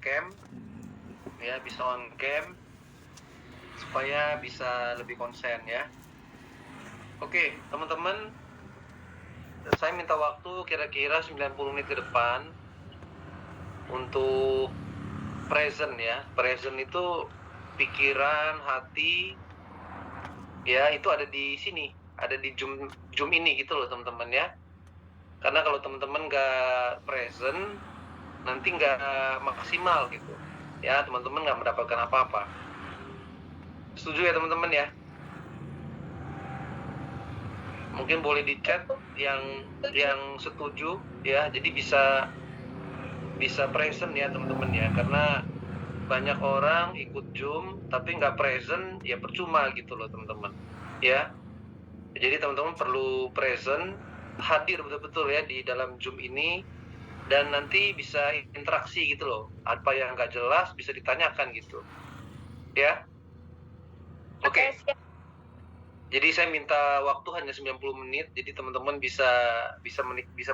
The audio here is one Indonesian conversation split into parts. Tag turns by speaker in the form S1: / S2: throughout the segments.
S1: cam, ya bisa on cam supaya bisa lebih konsen ya. Oke, teman-teman, saya minta waktu kira-kira 90 menit ke depan untuk present ya. Present itu pikiran, hati, ya itu ada di sini, ada di Zoom ini gitu loh teman-teman ya. Karena kalau teman-teman nggak present, nanti nggak maksimal gitu. Ya, teman-teman nggak mendapatkan apa-apa. Setuju ya teman-teman ya? Mungkin boleh di chat yang setuju ya. Jadi bisa present ya teman-teman ya. Karena banyak orang ikut Zoom tapi nggak present, ya percuma gitu loh teman-teman. Ya. Jadi teman-teman perlu present, hadir betul-betul ya di dalam Zoom ini. Dan nanti bisa interaksi gitu loh. Apa yang nggak jelas bisa ditanyakan gitu. Ya. Oke. Jadi saya minta waktu hanya 90 menit. Jadi teman-teman bisa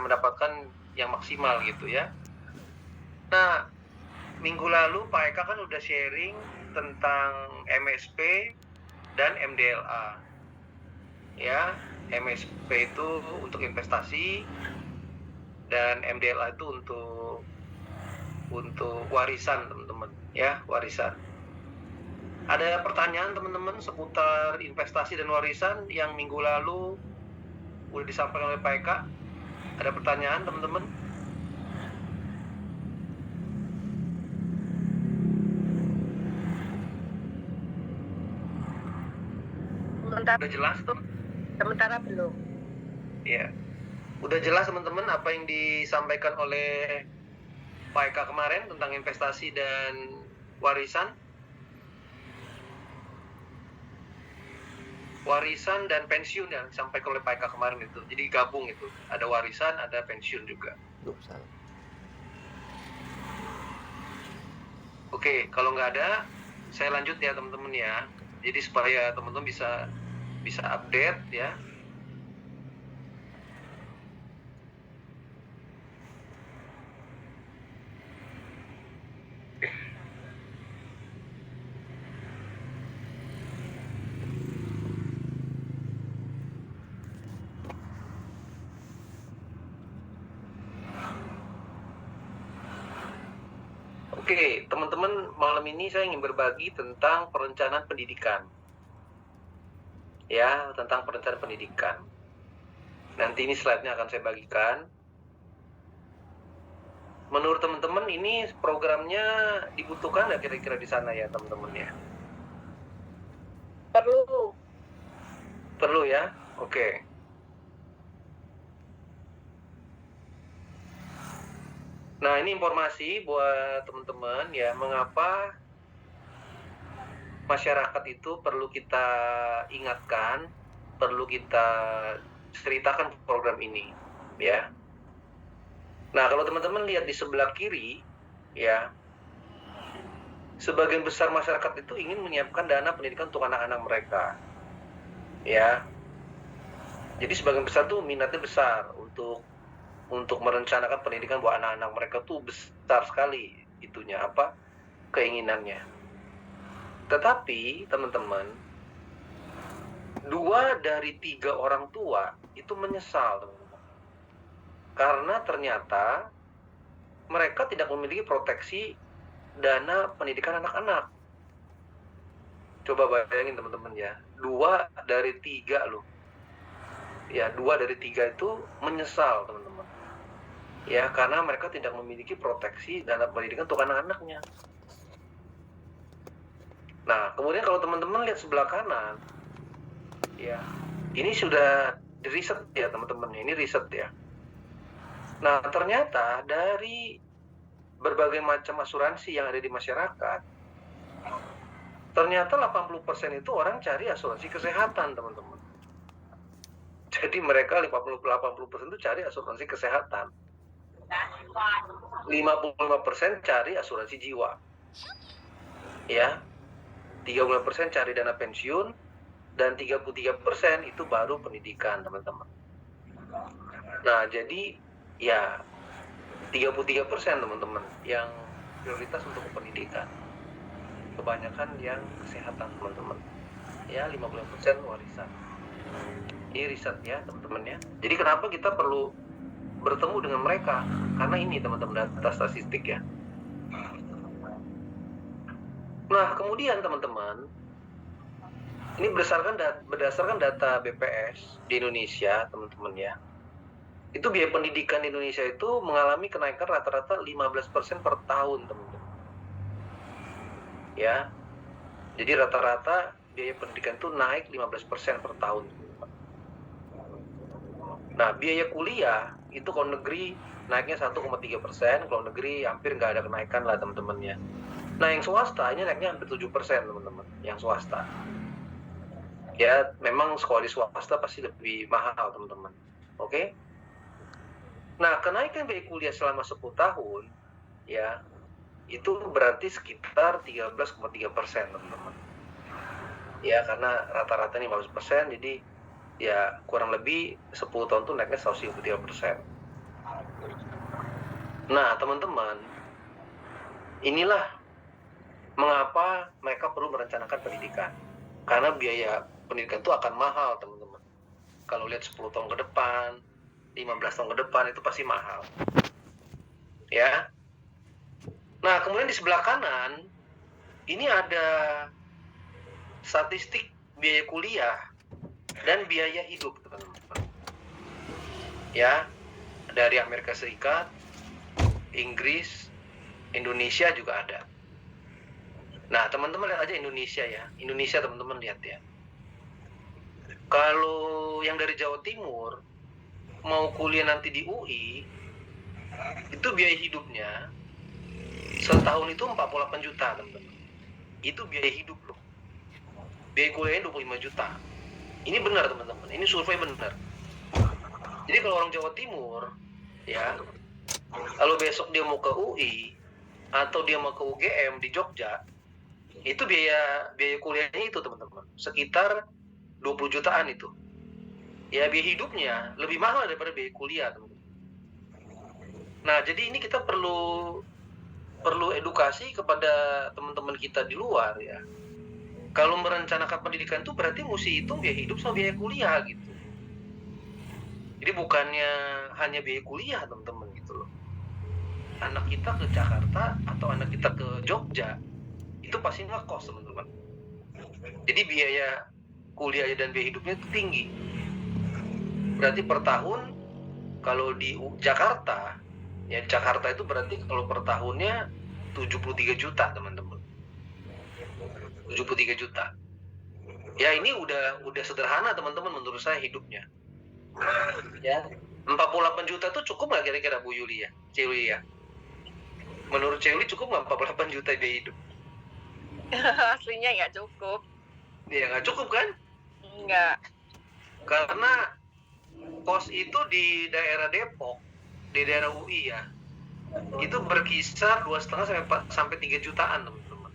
S1: mendapatkan yang maksimal gitu ya. Nah, minggu lalu Pak Eka kan udah sharing tentang MSP dan MDLA. Ya, MSP itu untuk investasi dan MDLA itu untuk warisan teman-teman ya, warisan. Ada pertanyaan teman-teman seputar investasi dan warisan yang minggu lalu udah disampaikan oleh Pak Eka? Ada pertanyaan teman-teman? Udah jelas tuh?
S2: Sementara belum.
S1: Iya. Udah jelas teman-teman apa yang disampaikan oleh Pak Eka kemarin tentang investasi dan warisan? Warisan dan pensiun yang disampaikan oleh Pak Eka kemarin itu. Jadi gabung itu. Ada warisan, ada pensiun juga. Oke, kalau nggak ada, saya lanjut ya teman-teman ya. Jadi supaya teman-teman bisa update ya. Oke, teman-teman, malam ini saya ingin berbagi tentang perencanaan pendidikan. Ya, tentang perencanaan pendidikan. Nanti ini slide-nya akan saya bagikan. Menurut teman-teman ini programnya dibutuhkan nggak kira-kira di sana ya teman-teman ya?
S2: Perlu.
S1: Perlu ya? Oke. Nah, ini informasi buat teman-teman ya, mengapa masyarakat itu perlu kita ingatkan, perlu kita ceritakan program ini, ya. Nah, kalau teman-teman lihat di sebelah kiri, ya, sebagian besar masyarakat itu ingin menyiapkan dana pendidikan untuk anak-anak mereka, ya. Jadi sebagian besar tuh minatnya besar untuk merencanakan pendidikan buat anak-anak mereka tuh besar sekali itunya apa keinginannya. Tetapi teman-teman, 2 dari 3 orang tua itu menyesal teman-teman. Karena ternyata mereka tidak memiliki proteksi dana pendidikan anak-anak. Coba bayangin teman-teman ya, 2 dari 3 loh. Ya, 2 dari 3 itu menyesal teman-teman. Ya, karena mereka tidak memiliki proteksi dana pendidikan untuk anak-anaknya. Nah, kemudian kalau teman-teman lihat sebelah kanan, ya, ini sudah riset ya teman-teman, ini riset ya. Nah, ternyata dari berbagai macam asuransi yang ada di masyarakat, ternyata 80% itu orang cari asuransi kesehatan, teman-teman. Jadi mereka 80% itu cari asuransi kesehatan. 55% cari asuransi jiwa. Ya. 35% cari dana pensiun dan 33% itu baru pendidikan, teman-teman. Nah, jadi ya 33% teman-teman yang prioritas untuk pendidikan. Kebanyakan yang kesehatan, teman-teman. Ya, 50% warisan. Ini riset ya, teman-teman ya. Jadi kenapa kita perlu bertemu dengan mereka? Karena ini, teman-teman, data statistik ya. Nah, kemudian teman-teman, ini berdasarkan data BPS di Indonesia, teman-teman ya. Itu biaya pendidikan di Indonesia itu mengalami kenaikan rata-rata 15% per tahun, teman-teman. Ya. Jadi rata-rata biaya pendidikan itu naik 15% per tahun. Nah, biaya kuliah itu kalau negeri naiknya 1,3%, kalau negeri hampir nggak ada kenaikan lah, teman-teman ya. Nah, yang swasta ini naiknya hampir 7%, teman-teman, yang swasta. Ya, memang sekolah di swasta pasti lebih mahal, teman-teman. Oke? Nah, kenaikan biaya kuliah selama 10 tahun, ya, itu berarti sekitar 13,3%, teman-teman. Ya, karena rata-rata 15%, jadi ya kurang lebih 10 tahun tuh naiknya 133%. Nah, teman-teman, inilah mengapa mereka perlu merencanakan pendidikan. Karena biaya pendidikan itu akan mahal, teman-teman. Kalau lihat 10 tahun ke depan, 15 tahun ke depan, itu pasti mahal. Ya. Nah, kemudian di sebelah kanan, ini ada statistik biaya kuliah dan biaya hidup, teman-teman. Ya, dari Amerika Serikat, Inggris, Indonesia juga ada. Nah, teman-teman lihat aja Indonesia ya. Indonesia, teman-teman lihat ya. Kalau yang dari Jawa Timur mau kuliah nanti di UI, itu biaya hidupnya setahun itu 48 juta, teman-teman. Itu biaya hidup loh. Biaya kuliahnya 25 juta. Ini benar, teman-teman. Ini survei benar. Jadi kalau orang Jawa Timur, ya, kalau besok dia mau ke UI atau dia mau ke UGM di Jogja, itu biaya kuliahnya itu, teman-teman, sekitar 20 jutaan itu. Ya, biaya hidupnya lebih mahal daripada biaya kuliah, teman-teman. Nah, jadi ini kita perlu edukasi kepada teman-teman kita di luar ya. Kalau merencanakan pendidikan itu berarti mesti hitung biaya hidup sama biaya kuliah gitu. Jadi bukannya hanya biaya kuliah, teman-teman, gitu loh. Anak kita ke Jakarta atau anak kita ke Jogja, itu pasti ngekos, teman-teman. Jadi biaya kuliah dan biaya hidupnya itu tinggi. Berarti per tahun kalau di Jakarta, ya Jakarta itu berarti kalau per tahunnya 73 juta, teman-teman. 73 juta. Ya, ini udah sederhana, teman-teman, menurut saya hidupnya. Ya, 48 juta itu cukup nggak kira-kira Bu Yuli ya? Cewli ya? Menurut Cewli cukup nggak 48 juta biaya hidup?
S2: Aslinya nggak cukup.
S1: Ya nggak cukup kan?
S2: Nggak.
S1: Karena kos itu di daerah Depok, di daerah UI ya, itu berkisar 2,5 sampai 3 jutaan, teman-teman.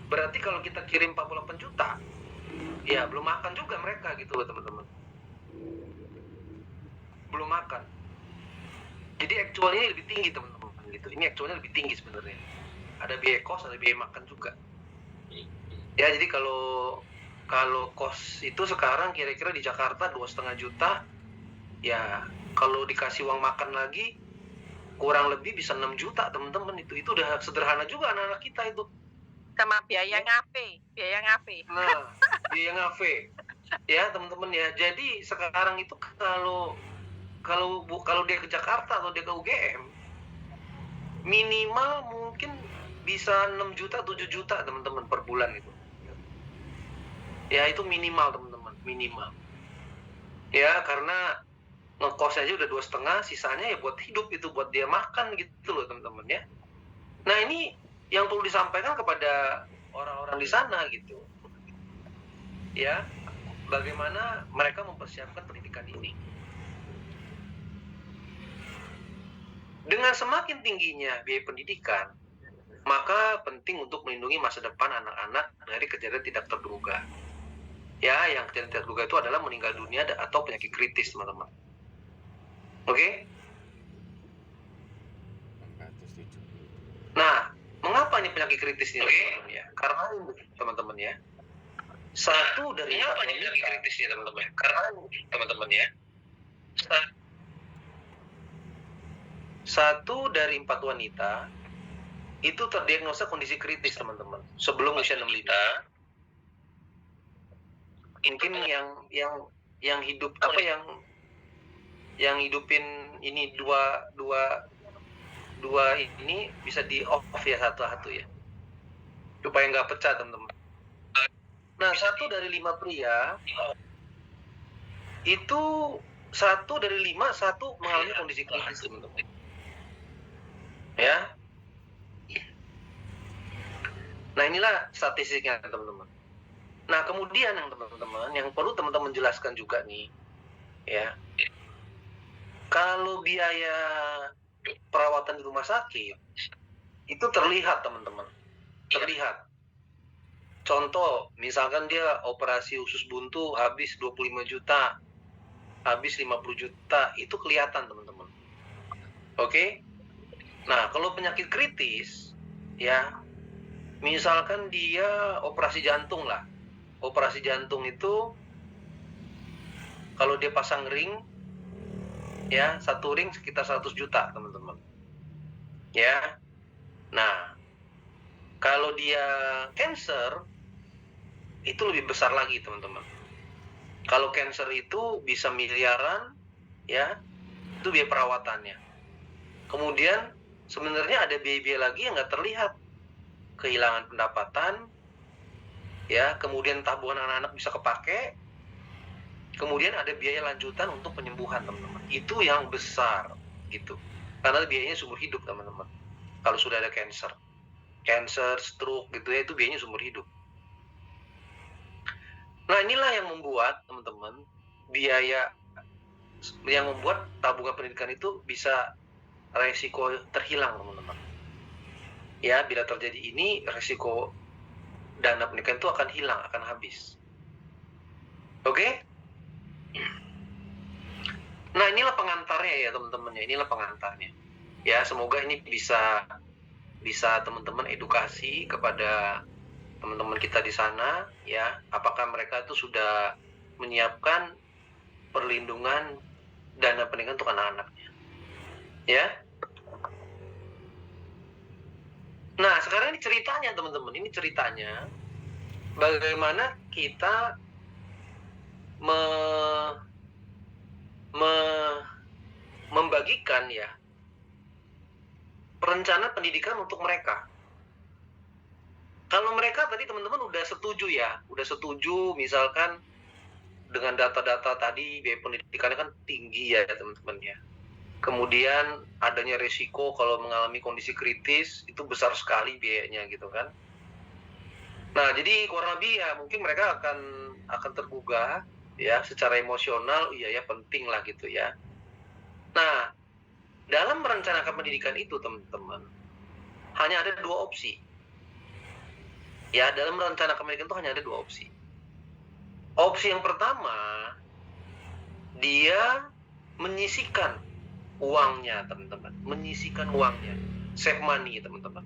S1: Berarti kalau kita kirim 48 juta, ya belum makan juga mereka gitu loh, teman-teman. Belum makan. Jadi actualnya lebih tinggi, teman-teman, gitu. Ini actualnya lebih tinggi sebenarnya. Ada biaya kos, ada biaya makan juga. Ya, jadi kalau kos itu sekarang kira-kira di Jakarta 2,5 juta, ya kalau dikasih uang makan lagi kurang lebih bisa 6 juta, teman-teman. Itu udah sederhana juga anak-anak kita itu.
S2: Sama biaya ngafe.
S1: Nah, biaya ngafe. Ya, teman-teman ya. Jadi sekarang itu kalau dia ke Jakarta atau dia ke UGM, minimal mungkin bisa 6 juta, 7 juta, teman-teman, per bulan itu. Ya, itu minimal, teman-teman, minimal. Ya, karena ngekos aja udah 2,5, sisanya ya buat hidup, itu buat dia makan gitu loh, teman-teman ya. Nah, ini yang perlu disampaikan kepada orang-orang di sana gitu. Ya, bagaimana mereka mempersiapkan pendidikan ini. Dengan semakin tingginya biaya pendidikan, maka penting untuk melindungi masa depan anak-anak dari kejadian tidak terduga. Ya, yang kejadian tidak terduga itu adalah meninggal dunia atau penyakit kritis, teman-teman. Oke? ini penyakit kritis nih teman-teman ya? Karena teman-teman ya, satu dari empat wanita, kritis nih teman-teman. Karena teman-teman ya, satu dari 4 wanita itu terdiagnosa kondisi kritis teman-teman sebelum usia 65. Mungkin yang hidup apa yang hidupin ini dua ini bisa di off ya satu-satu ya supaya nggak pecah teman-teman. Nah, 1 dari 5 pria itu 1 dari 5 mengalami kondisi kritis teman-teman. Ya. Nah, inilah statistiknya teman-teman. Nah, kemudian yang teman-teman yang perlu teman-teman jelaskan juga nih ya. Kalau biaya perawatan di rumah sakit itu terlihat teman-teman. Terlihat. Contoh, misalkan dia operasi usus buntu habis 25 juta, habis 50 juta, itu kelihatan teman-teman. Oke? Nah, kalau penyakit kritis, ya, misalkan dia operasi jantung lah. Operasi jantung itu, kalau dia pasang ring, ya, 1 ring sekitar 100 juta teman-teman. Ya. Nah, kalau dia cancer, itu lebih besar lagi teman-teman. Kalau cancer itu bisa miliaran, ya, itu biaya perawatannya. Kemudian sebenarnya ada biaya-biaya lagi yang nggak terlihat, kehilangan pendapatan, ya, kemudian tabungan anak-anak bisa kepake, kemudian ada biaya lanjutan untuk penyembuhan teman-teman. Itu yang besar, gitu. Karena biayanya seumur hidup teman-teman. Kalau sudah ada cancer, stroke, gitu ya, itu biayanya seumur hidup. Nah, inilah yang membuat teman-teman yang membuat tabungan pendidikan itu bisa resiko terhilang teman-teman. Ya, bila terjadi ini resiko dana pendidikan itu akan hilang, akan habis. Oke? Nah, inilah pengantarnya ya teman-teman ya, inilah pengantarnya. Ya, semoga ini bisa teman-teman edukasi kepada teman-teman kita di sana ya, apakah mereka itu sudah menyiapkan perlindungan dana pendidikan untuk anak-anaknya. Ya. Nah, sekarang ini ceritanya teman-teman, ini ceritanya bagaimana kita membagikan ya perencanaan pendidikan untuk mereka. Kalau mereka tadi teman-teman udah setuju misalkan dengan data-data tadi biaya pendidikannya kan tinggi ya teman-teman ya. Kemudian adanya resiko kalau mengalami kondisi kritis itu besar sekali biayanya gitu kan. Nah, jadi kurang lebih ya mungkin mereka akan tergugah ya secara emosional, iya ya penting lah gitu ya. Nah, dalam merencanakan pendidikan itu teman-teman hanya ada 2 opsi. Ya, dalam merencanakan pendidikan itu hanya ada 2 opsi. Opsi yang pertama, dia menyisihkan uangnya, teman-teman. Menyisihkan uangnya. Save money, teman-teman.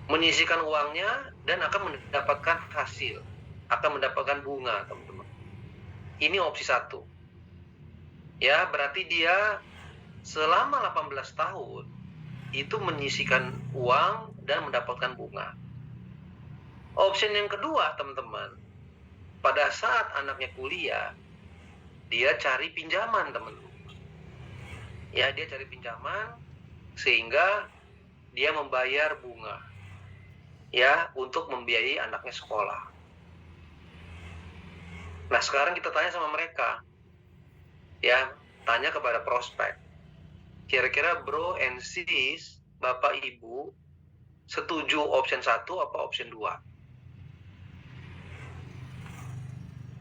S1: Menyisihkan uangnya dan akan mendapatkan hasil. Akan mendapatkan bunga, teman-teman. Ini opsi 1. Ya, berarti dia selama 18 tahun itu menyisihkan uang dan mendapatkan bunga. Opsi yang kedua, teman-teman, pada saat anaknya kuliah, dia cari pinjaman, teman-teman. Ya, dia cari pinjaman sehingga dia membayar bunga. Ya, untuk membiayai anaknya sekolah. Nah, sekarang kita tanya sama mereka. Ya, tanya kepada prospek. Kira-kira bro and sis, Bapak Ibu, setuju option 1 apa option 2?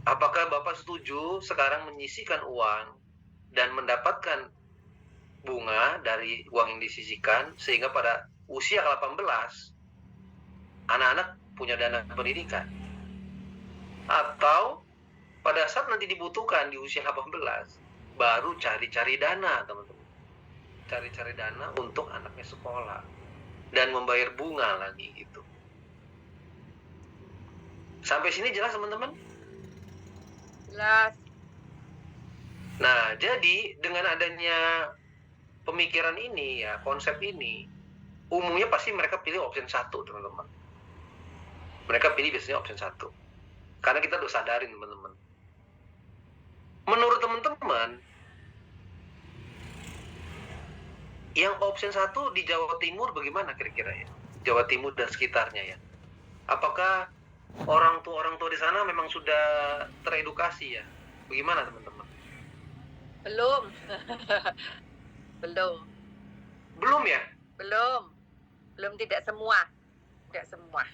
S1: Apakah Bapak setuju sekarang menyisihkan uang dan mendapatkan bunga dari uang yang disisihkan sehingga pada usia 18 anak-anak punya dana pendidikan? Atau pada saat nanti dibutuhkan di usia 18 baru cari-cari dana, teman-teman. Cari-cari dana untuk anaknya sekolah. dan membayar bunga lagi gitu. Sampai sini jelas teman-teman?
S2: Jelas.
S1: Nah, jadi dengan adanya pemikiran ini ya, konsep ini, umumnya pasti mereka pilih option 1, teman-teman. Mereka pilih biasanya option 1. Karena kita udah sadarin, teman-teman. Menurut teman-teman, yang option 1 di Jawa Timur bagaimana kira-kira ya? Jawa Timur dan sekitarnya ya. Apakah orang tua di sana memang sudah teredukasi ya? Bagaimana teman-teman?
S2: Belum. Belum.
S1: Belum ya?
S2: Belum, tidak semua. Tidak semua.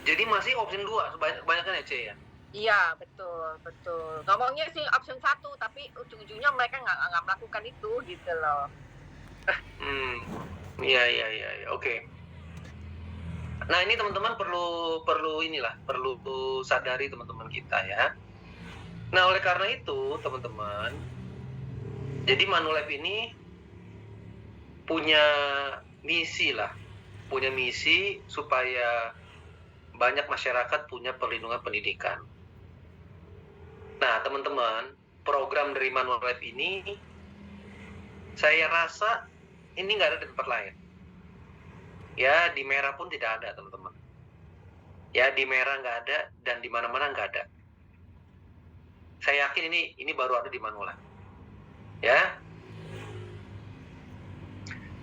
S1: Jadi masih option 2 kebanyakan ya, C ya?
S2: Iya, betul. Ngomongnya sih option 1, tapi ujung-ujungnya mereka nggak melakukan itu gitu loh.
S1: Iya, oke. Nah, ini teman-teman perlu inilah, perlu sadari teman-teman kita ya. Nah, oleh karena itu, teman-teman, jadi Manulife ini punya misi supaya banyak masyarakat punya perlindungan pendidikan. Nah, teman-teman, program dari Manulife ini saya rasa ini nggak ada di tempat lain. Ya, di Merah pun tidak ada, teman-teman. Ya, di Merah nggak ada dan di mana-mana nggak ada. Saya yakin ini baru ada di Manulife. Ya.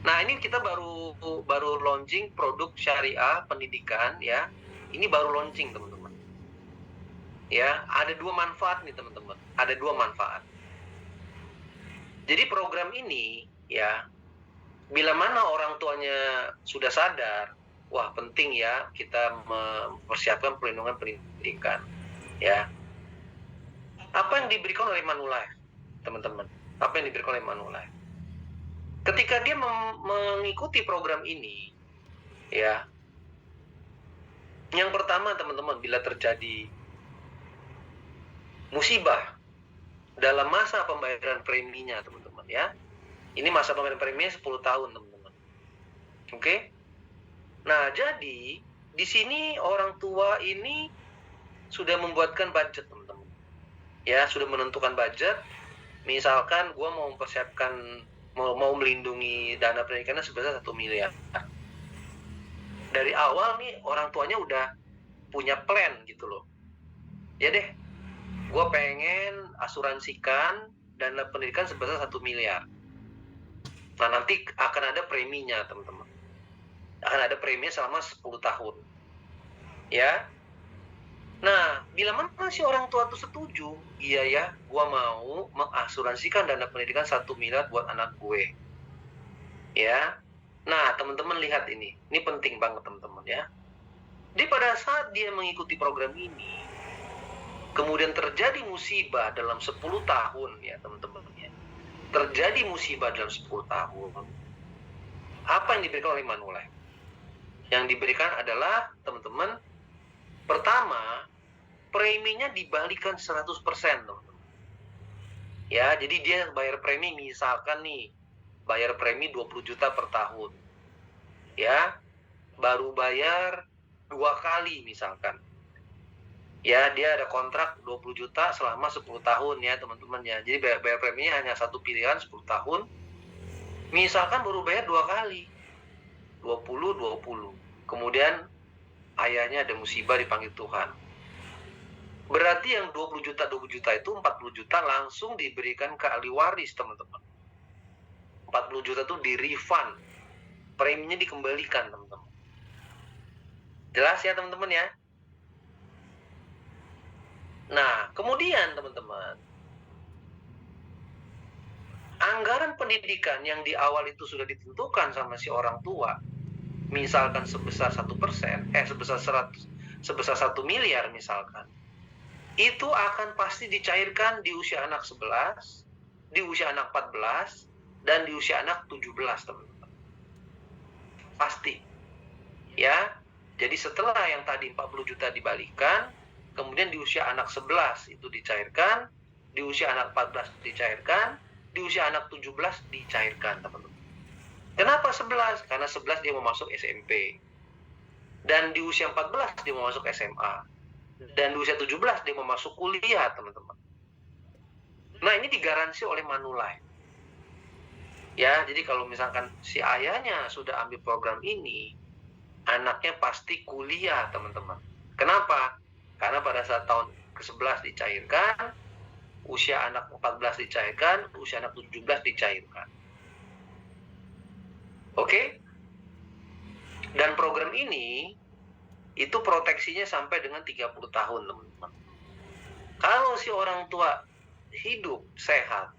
S1: Nah, ini kita baru launching produk syariah pendidikan ya. Ini baru launching, teman-teman. Ya, ada 2 manfaat nih, teman-teman. Ada 2 manfaat. Jadi program ini ya, bila mana orang tuanya sudah sadar, wah penting ya kita mempersiapkan perlindungan pendidikan. Ya. Apa yang diberikan oleh Manulife, teman-teman? Apa yang diberikan oleh Manulife? Ketika dia mengikuti program ini, ya, yang pertama teman-teman, bila terjadi musibah dalam masa pembayaran preminya, teman-teman ya, ini masa pembayaran preminya 10 tahun, teman-teman. Oke? Nah, jadi di sini orang tua ini sudah membuatkan budget, teman-teman. Ya, sudah menentukan budget. Misalkan gua mau mempersiapkan mau melindungi dana pendidikannya sebesar 1 miliar. Dari awal nih orang tuanya udah punya plan gitu loh. Ya deh, gue pengen asuransikan dana pendidikan sebesar 1 miliar. Nah, nanti akan ada preminya, teman-teman. Akan ada preminya selama 10 tahun. Ya. Nah, bila mana si orang tua tuh setuju, iya ya, gue mau mengasuransikan dana pendidikan 1 miliar buat anak gue. Ya. Nah, teman-teman lihat ini penting banget teman-teman ya. Jadi pada saat dia mengikuti program ini, kemudian terjadi musibah dalam 10 tahun ya teman-teman ya. Terjadi musibah dalam 10 tahun. Apa yang diberikan oleh Manulife? Yang diberikan adalah teman-teman, pertama, preminya dibalikan 100%, teman-teman. Ya, jadi dia bayar premi misalkan nih, bayar premi 20 juta per tahun. Ya, baru bayar 2 kali misalkan. Ya, dia ada kontrak 20 juta selama 10 tahun ya teman-teman ya. Jadi bayar preminya hanya satu pilihan 10 tahun. Misalkan baru bayar 2 kali. 20. Kemudian ayahnya ada musibah dipanggil Tuhan. Berarti yang 20 juta itu 40 juta langsung diberikan ke ahli waris, teman-teman. 40 juta itu di-refund. Preminya dikembalikan, teman-teman. Jelas ya, teman-teman ya? Nah, kemudian teman-teman, anggaran pendidikan yang di awal itu sudah ditentukan sama si orang tua, misalkan sebesar 1%, sebesar 1 miliar misalkan, itu akan pasti dicairkan di usia anak 11, di usia anak 14, dan di usia anak 17, teman-teman. Pasti. Ya, jadi setelah yang tadi 40 juta dibalikan, kemudian di usia anak 11 itu dicairkan, di usia anak 14 dicairkan, di usia anak 17 dicairkan, teman-teman. Kenapa 11? Karena 11 dia mau masuk SMP. Dan di usia 14 dia mau masuk SMA. Dan di usia 17 dia mau masuk kuliah, teman-teman. Nah, ini digaransi oleh Manulife. Ya, jadi kalau misalkan si ayahnya sudah ambil program ini, anaknya pasti kuliah, teman-teman. Kenapa? Karena pada saat tahun ke-11 dicairkan, usia anak 14 dicairkan, usia anak 17 dicairkan. Oke? Dan program ini, itu proteksinya sampai dengan 30 tahun, teman-teman. Kalau si orang tua hidup sehat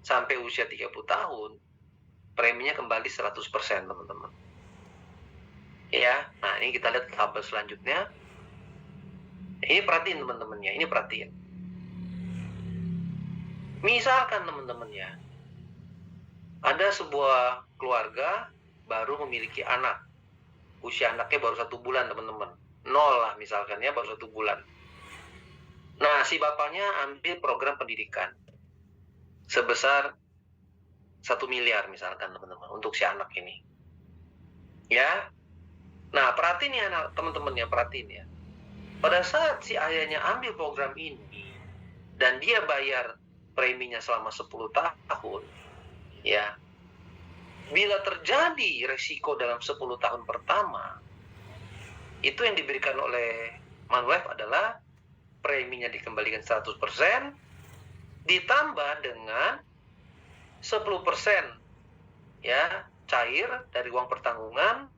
S1: sampai usia 30 tahun, preminya kembali 100%, teman-teman. Ya, nah ini kita lihat tabel selanjutnya. Ini perhatiin teman-teman ya, ini perhatiin. Misalkan teman-teman ya, ada sebuah keluarga baru memiliki anak. Usia anaknya baru 1 bulan, teman-teman. 0 lah misalkan ya, baru 1 bulan. Nah, si bapaknya ambil program pendidikan sebesar 1 miliar misalkan, teman-teman, untuk si anak ini. Ya. Nah, perhatiin ya teman-teman ya, perhatiin ya. Pada saat si ayahnya ambil program ini dan dia bayar preminya selama 10 tahun, ya. Bila terjadi resiko dalam 10 tahun pertama, itu yang diberikan oleh Manulife adalah preminya dikembalikan 100%, ditambah dengan 10% ya cair dari uang pertanggungan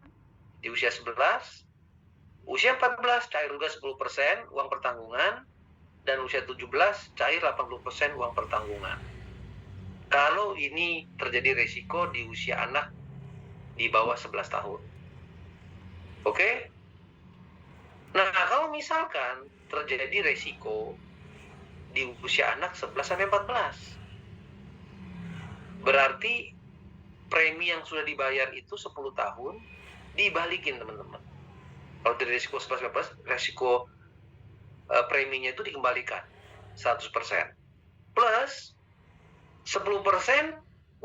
S1: di usia 11, usia 14 cair juga 10% uang pertanggungan, dan usia 17 cair 80% uang pertanggungan. Kalau ini terjadi resiko di usia anak di bawah 11 tahun. Oke? Nah, kalau misalkan terjadi resiko di usia anak 11 sampai 14, berarti premi yang sudah dibayar itu 10 tahun dibalikin, teman-teman. Kalau dari risiko 11-14, risiko preminya itu dikembalikan 100%. Plus 10%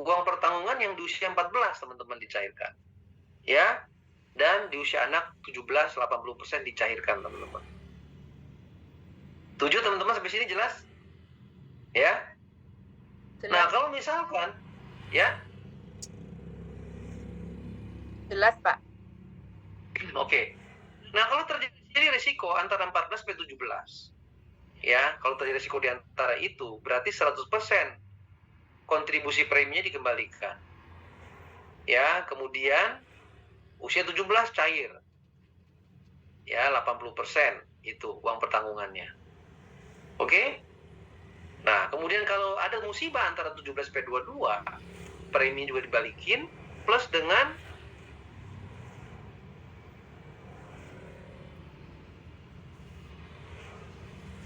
S1: uang pertanggungan yang di usia 14, teman-teman, dicairkan. Ya. Dan di usia anak 17, 80% dicairkan, teman-teman. Tujuh, teman-teman, sampai sini jelas? Ya.
S2: Jelas.
S1: Nah, kalau misalkan ya,
S2: Jelas, Pak.
S1: Oke. Nah, kalau terjadi risiko antara 14 sampai 17, ya, kalau terjadi risiko di antara itu, berarti 100% kontribusi preminya dikembalikan. Ya, kemudian usia 17 cair. Ya, 80% itu uang pertanggungannya. Oke? Nah, kemudian kalau ada musibah antara 17 sampai 22, premi juga dibalikin, plus dengan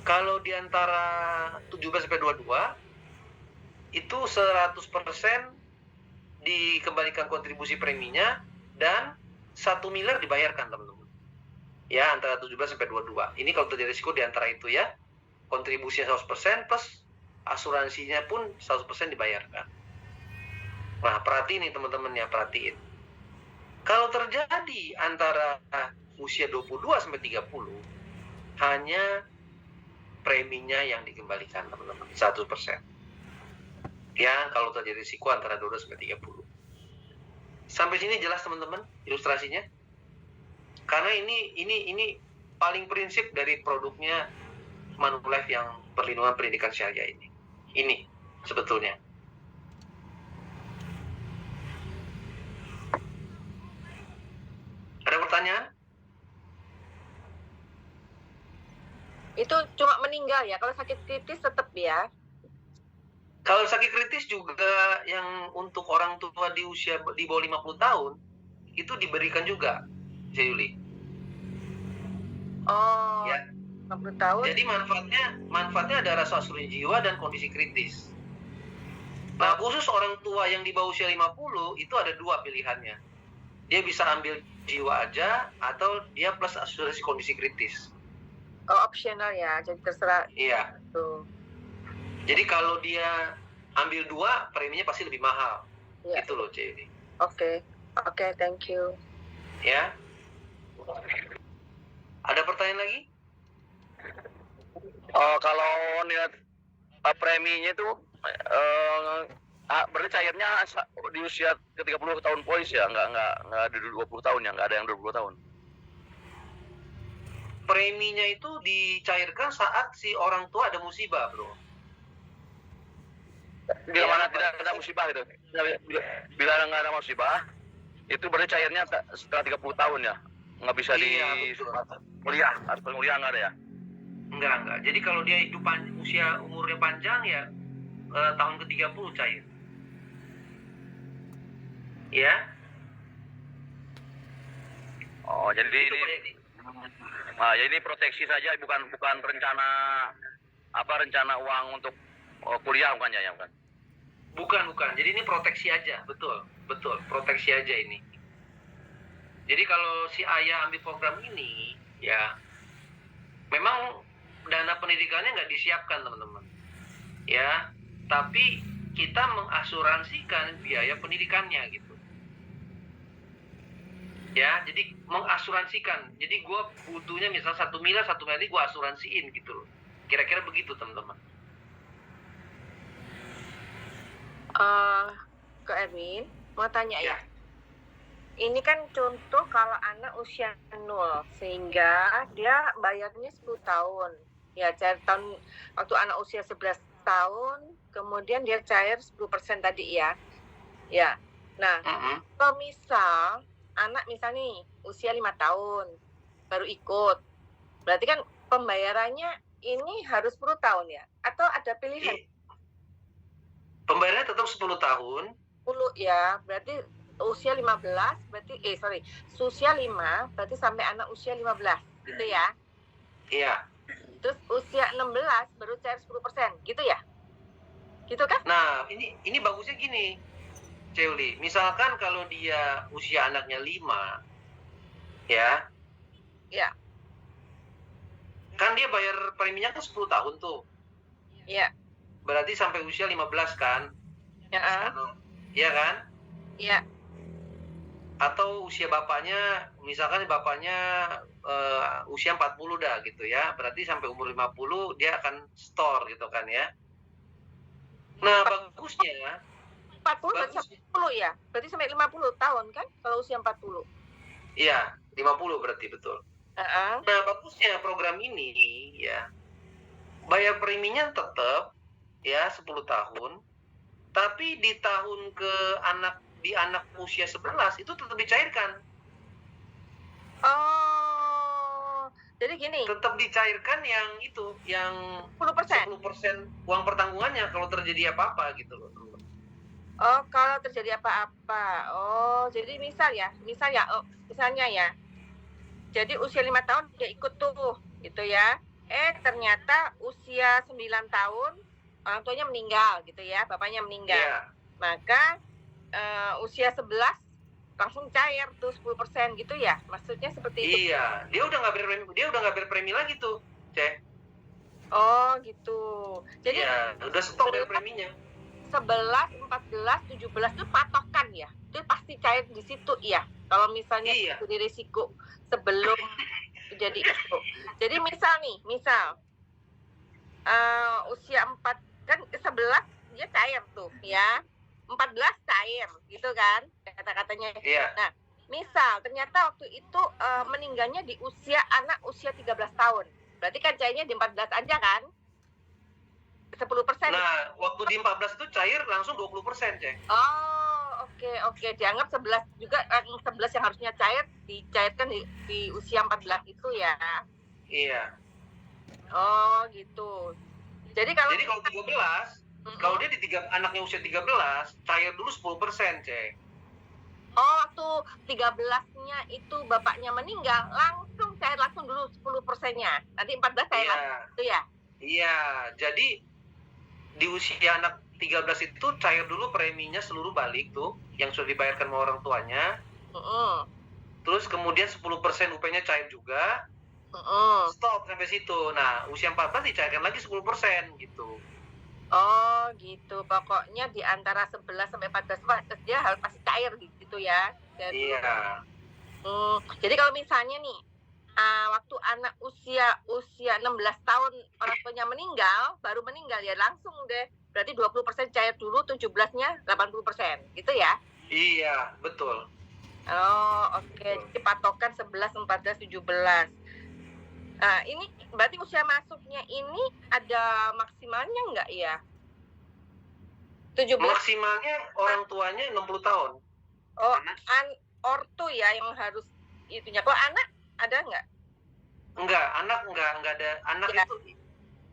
S1: kalau di antara 17 sampai 22 itu 100% dikembalikan kontribusi preminya dan 1 miliar dibayarkan, teman-teman. Ya, antara 17 sampai 22. Ini kalau terjadi risiko di antara itu ya. Kontribusinya 100% plus asuransinya pun 100% dibayarkan. Nah, perhatiin nih teman-teman ya, perhatiin. Kalau terjadi antara usia 22 sampai 30, hanya preminya yang dikembalikan, teman-teman, 100%. Ya, kalau terjadi risiko antara 22 sampai 30. Sampai sini jelas, teman-teman, ilustrasinya? Karena ini paling prinsip dari produknya Manulife yang perlindungan pendidikan syariah ini. Ini sebetulnya. Ada pertanyaan?
S2: Itu cuma meninggal ya. Kalau sakit kritis tetap ya.
S1: Kalau sakit kritis juga yang untuk orang tua di usia di bawah 50 tahun, itu diberikan juga, Yuli.
S2: Oh,
S1: Ya.
S2: 50 tahun.
S1: Jadi manfaatnya ada rasa asuransi jiwa dan kondisi kritis. Nah, khusus orang tua yang di bawah usia 50, itu ada 2 pilihannya. Dia bisa ambil jiwa aja, atau dia plus asuransi kondisi kritis.
S2: Oh, opsional ya. Jadi terserah.
S1: Iya.
S2: Tuh.
S1: Jadi kalau dia ambil 2, preminya pasti lebih mahal.
S2: Iya.
S1: Itu loh, Jadi.
S2: Oke. Oke, thank you.
S1: Ya. Ada pertanyaan lagi?
S3: Kalau lihat preminya itu berarti cairnya di usia ke 30 tahun polis ya, nggak di 20 tahun ya, nggak ada yang 20 tahun.
S1: Preminya itu dicairkan saat si orang tua ada musibah, bro.
S3: Bila mana tidak ada musibah itu, bila nggak ada musibah, itu berarti cairnya setelah 30 tahun ya, nggak bisa kuliah, harus kuliah nggak ada ya?
S1: Enggak. Jadi kalau dia hidup usia umurnya panjang ya tahun ke-30 cair. Ya.
S3: Oh, jadi ini proteksi saja, bukan rencana uang untuk kuliah bukan ya, kan?
S1: Bukan. Jadi ini proteksi aja, betul. Proteksi aja ini. Jadi kalau si ayah ambil program ini, ya memang dana pendidikannya nggak disiapkan, teman-teman. Ya, tapi kita mengasuransikan biaya pendidikannya gitu. Ya, jadi mengasuransikan. Jadi gue butuhnya misal 1 miliar ini gue asuransiin gitu loh. Kira-kira begitu, teman-teman.
S2: Ke Erwin, mau tanya ya. Ini kan contoh kalau anak usia 0, sehingga dia bayarnya 10 tahun. Ya, cair tahun waktu anak usia 11 tahun, kemudian dia cair 10% tadi ya. Ya. Nah, kalau misal anak misalnya nih usia 5 tahun baru ikut, berarti kan pembayarannya ini harus 10 tahun ya? Atau ada pilihan?
S1: Pembayarannya tetap 10 tahun.
S2: 10 ya, berarti usia 15, berarti usia 5, berarti sampai anak usia 15, gitu ya?
S1: Iya.
S2: Terus usia 16 baru cair 10%, gitu ya? Gitu kan?
S1: Nah, ini bagusnya gini, Ceuli. Misalkan kalau dia usia anaknya 5, ya.
S2: Iya.
S1: Kan dia bayar preminya kan 10 tahun tuh.
S2: Iya.
S1: Berarti sampai usia 15 kan?
S2: Ya.
S1: Iya kan?
S2: Iya.
S1: Atau usia bapaknya, misalkan bapaknya usia 40 dah gitu ya. Berarti sampai umur 50 dia akan store gitu kan ya. Nah, bagusnya
S2: 40 berarti sampai 50 ya? Berarti sampai 50 tahun kan kalau usia 40?
S1: Iya, 50 berarti betul. Nah, bagusnya program ini ya, bayar preminya tetap ya 10 tahun, tapi di tahun di anak usia 11 itu tetap dicairkan.
S2: Oh, jadi gini.
S1: Tetap dicairkan yang 10% uang pertanggungannya kalau terjadi apa-apa gitu loh.
S2: Oh, kalau terjadi apa-apa. Oh, jadi misalnya ya. Jadi usia 5 tahun dia ikut tuh, gitu ya. Ternyata usia 9 tahun orang tuanya meninggal gitu ya, bapaknya meninggal.
S1: Yeah.
S2: Maka usia 11 langsung cair tuh 10% gitu ya. Maksudnya seperti itu.
S1: Iya, dia udah nggak bayar premi lagi tuh, Cek.
S2: Oh, gitu. Jadi
S1: ya, udah stop bayar preminya.
S2: 11, 14, 17 itu patokan ya. Itu pasti cair di situ ya. Kalau misalnya jadi risiko sebelum jadi itu. Jadi misal usia 4 kan 11 dia cair tuh ya. 14 cair gitu kan kata-katanya.
S1: Iya.
S2: Nah, misal ternyata waktu itu meninggalnya di anak usia 13 tahun. Berarti kan cairnya di 14 aja kan? 10%.
S1: Nah, waktu di 14 itu cair langsung 20%, Cek.
S2: Oh, oke. Dianggap 11 juga, 11 yang harusnya cair dicairkan di usia 14 itu ya.
S1: Iya.
S2: Oh, gitu. Jadi kalau
S1: 13, kalau dia anaknya usia 13, cair dulu 10%, Cek.
S2: Oh, waktu 13-nya itu bapaknya meninggal, langsung cair dulu 10%-nya. Nanti 14 cair itu ya?
S1: Iya, jadi di usia anak 13 itu cair dulu preminya seluruh balik tuh, yang sudah dibayarkan sama orang tuanya. Terus kemudian 10% UP-nya cair juga. Stop sampai situ. Nah, usia 14 dicairkan lagi 10% gitu.
S2: Oh, gitu. Pokoknya di antara 11 sampai 14 dia harus pasti cair gitu ya. Dari dulu.
S1: Iya.
S2: Jadi kalau misalnya nih, waktu anak usia 16 tahun orang tuanya meninggal, baru meninggal ya langsung deh. Berarti 20% cair dulu, 17-nya 80%, gitu ya?
S1: Iya, betul.
S2: Oh, oke. Jadi patokan 11, 14, 17. Ini berarti usia masuknya ini ada maksimalnya nggak ya? 17.
S1: Maksimalnya orang tuanya 60 tahun.
S2: Oh, ortu ya yang harus itunya. Kalau anak ada nggak?
S1: Enggak, anak enggak ada. Anak
S2: Ya.
S1: itu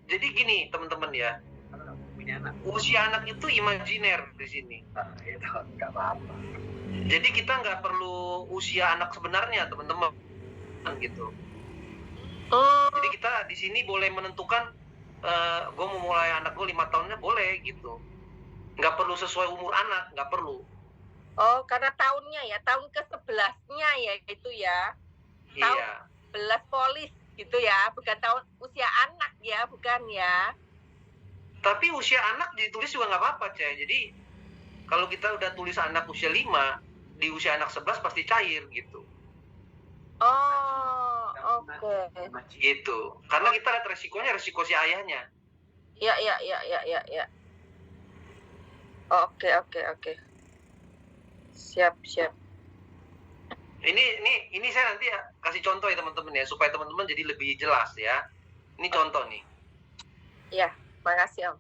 S1: jadi gini, teman-teman ya. Usia anak itu imajiner di sini.
S3: Nggak apa-apa.
S1: Jadi kita nggak perlu usia anak sebenarnya, teman-teman, gitu. Jadi kita di sini boleh menentukan, gue mau mulai anak gue 5 tahunnya boleh gitu. Nggak perlu sesuai umur anak, nggak perlu.
S2: Oh, karena tahunnya ya, tahun ke-11-nya ya itu ya. Tahun
S1: Iya.
S2: 11 polis gitu ya, bukan tahun usia anak ya, bukan ya.
S1: Tapi usia anak ditulis juga nggak apa-apa, Ceh. Jadi kalau kita udah tulis anak usia 5, di usia anak 11 pasti cair gitu.
S2: Oh, oke.
S1: Gitu. Karena kita lihat resiko si ayahnya.
S2: Ya. Oke. Siap.
S1: Ini saya nanti kasih contoh ya teman-teman ya, supaya teman-teman jadi lebih jelas ya. Ini contoh nih.
S2: Ya, makasih Om.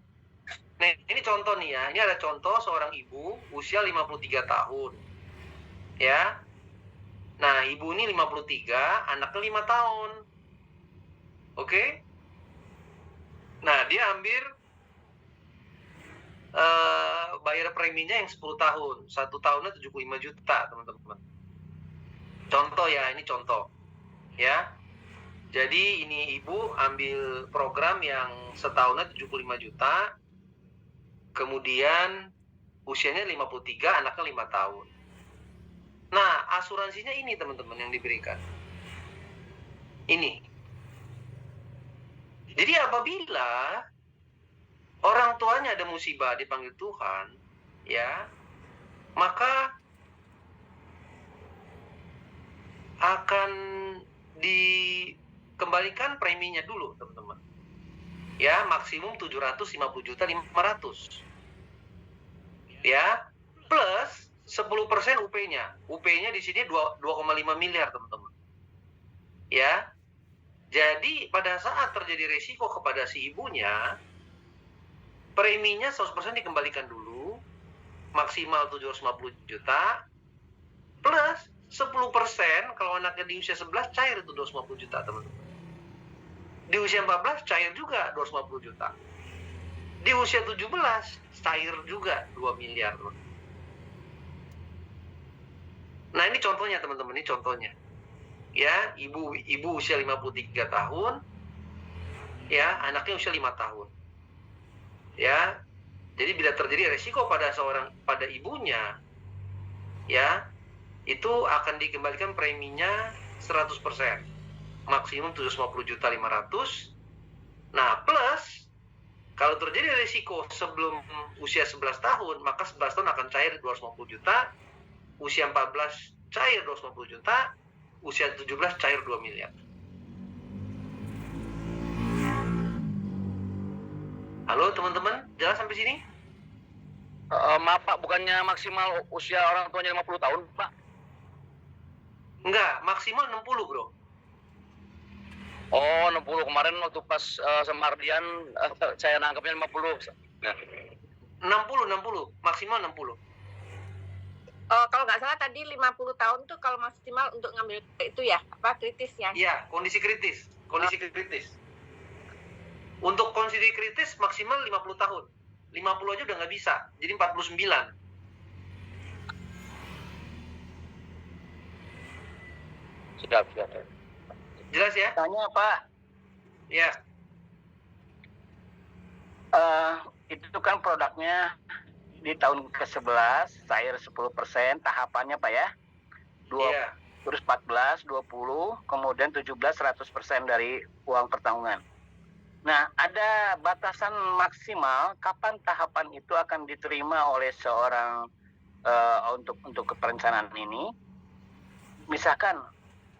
S1: Nah, ini contoh nih ya. Ini ada contoh seorang ibu usia 53 tahun. Ya. Nah, ibu ini 53, anaknya 5 tahun. Oke? Nah, dia ambil bayar preminya yang 10 tahun. 1 tahunnya 75 juta, teman-teman. Contoh ya, ini contoh. Ya. Jadi ini ibu ambil program yang setahunnya 75 juta. Kemudian usianya 53, anaknya 5 tahun. Nah, asuransinya ini teman-teman yang diberikan. Ini. Jadi apabila orang tuanya ada musibah dipanggil Tuhan, ya, maka akan dikembalikan preminya dulu, teman-teman. Ya, maksimum 750 juta 500. Ya, plus 10% UP-nya. UP-nya di sini 2,5 miliar, teman-teman. Ya. Jadi pada saat terjadi resiko kepada si ibunya, preminya 100% dikembalikan dulu, maksimal 750 juta, plus 10% kalau anaknya di usia 11 cair itu 250 juta, teman-teman. Di usia 14 cair juga 250 juta. Di usia 17 cair juga 2 miliar. Nah, ini contohnya, teman-teman, ini contohnya. Ya, ibu usia 53 tahun, ya, anaknya usia 5 tahun. Ya. Jadi bila terjadi resiko pada ibunya, ya, itu akan dikembalikan preminya 100%. Maksimum 750 juta 500. Nah, plus kalau terjadi resiko sebelum usia 11 tahun, maka 11 tahun akan cair 250 juta, usia 14 cair 250 juta, usia 17 cair 2 miliar. Halo teman-teman, jelas sampai sini?
S3: Maaf Pak, bukannya maksimal usia orang tuanya 50 tahun Pak?
S1: Enggak, maksimal 60 bro.
S3: Oh, 60 kemarin waktu pas sama Ardian saya nangkepnya 50. Nah.
S1: 60, maksimal 60.
S2: Kalau nggak salah tadi 50 tahun tuh kalau maksimal untuk ngambil itu ya, apa kritis ya?
S1: Iya, kondisi kritis. Untuk kondisi kritis maksimal 50 tahun. 50 aja udah nggak bisa, jadi 49.
S3: Siap.
S1: Jelas ya?
S3: Tanya Pak,
S1: Ya.
S3: itu kan produknya di tahun ke-11 cair 10%, tahapannya Pak ya?
S1: Iya.
S3: Terus 14, 20, kemudian 17 100% dari uang pertanggungan. Nah, ada batasan maksimal kapan tahapan itu akan diterima oleh seorang untuk perencanaan ini?
S4: misalkan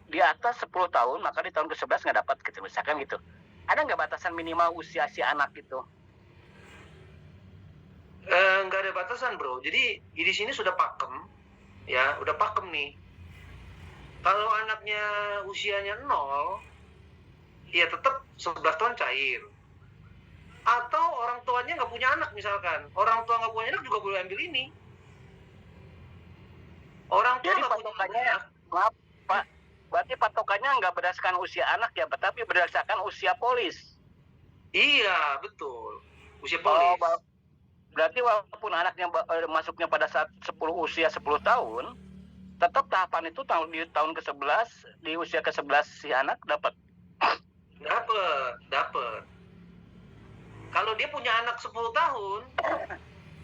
S4: di atas 10 tahun maka di tahun ke-11 nggak dapat gitu, misalkan gitu. Ada nggak batasan minimal usia si anak itu?
S1: Nggak ada batasan bro, jadi di sini sudah pakem, ya udah pakem nih. Kalau anaknya usianya 0, ya tetap 11 tahun cair. Atau orang tuanya nggak punya anak misalkan, orang tua nggak punya anak juga boleh ambil ini. Orang tua
S4: Jadi
S1: nggak punya
S4: patokannya,
S1: anak.
S4: maaf Pak, berarti patokannya nggak berdasarkan usia anak ya, tapi berdasarkan usia polis.
S1: Iya betul, usia polis.
S4: Berarti walaupun anaknya masuknya pada saat usia 10 tahun, tetap tahapan itu di tahun ke-11, di usia ke-11 si anak dapat.
S1: Dapat. Kalau dia punya anak 10 tahun,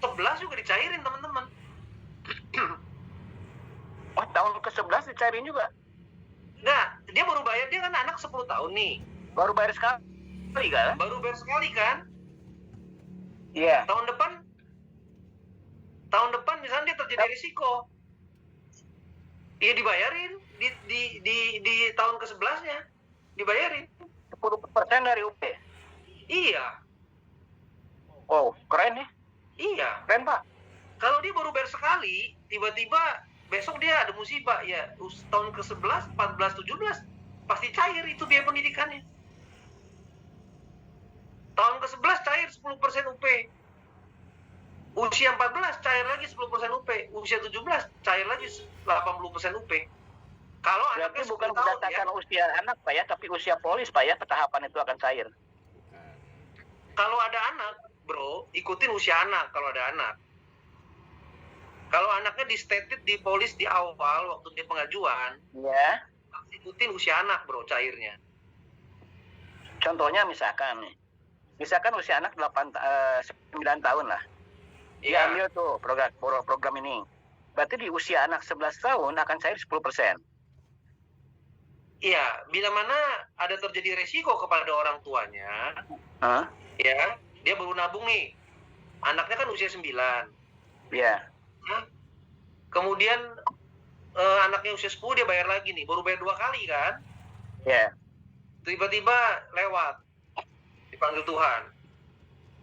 S1: 11 juga dicairin teman-teman.
S4: Oh, tahun ke-11 dicairin juga?
S1: Nah, dia baru bayar, dia kan anak 10 tahun nih.
S4: Baru bayar sekali kan?
S1: Baru bayar sekali kan?
S4: Iya.
S1: Tahun depan misalnya dia terjadi risiko. Iya dibayarin di tahun ke-11-nya. Dibayarin.
S4: 10% dari UP.
S1: Iya.
S4: Oh, keren ya?
S1: Iya.
S4: Keren, Pak.
S1: Kalau dia baru bayar sekali, tiba-tiba besok dia ada musibah, ya tahun ke-11, 14, 17 pasti cair itu biaya pendidikannya. Tahun ke-11 cair 10% UP. Usia 14 cair lagi 10% UP. Usia 17 cair lagi 80% UP. Kalau
S4: Berarti
S1: anaknya
S4: bukan
S1: 10 tahun
S4: berdasarkan
S1: ya.
S4: usia anak, Pak ya, tapi usia polis, Pak ya, tahapan itu akan cair.
S1: Kalau ada anak, bro, ikutin usia anak kalau ada anak. Kalau anaknya di stated di polis di awal waktu dia pengajuan,
S4: Ya.
S1: ikutin usia anak, bro, cairnya.
S4: Contohnya misalkan usia anak 9 tahun lah.
S1: Iya.
S4: Diambil tuh program ini. Berarti di usia anak 11 tahun akan cair 10%.
S1: Iya, bila mana ada terjadi resiko kepada orang tuanya,
S4: Hah?
S1: ya, dia baru nabung nih. Anaknya kan usia 9.
S4: Iya.
S1: Nah, kemudian anaknya usia 10 dia bayar lagi nih, baru bayar 2 kali kan?
S4: Iya.
S1: Tiba-tiba lewat, dipanggil Tuhan.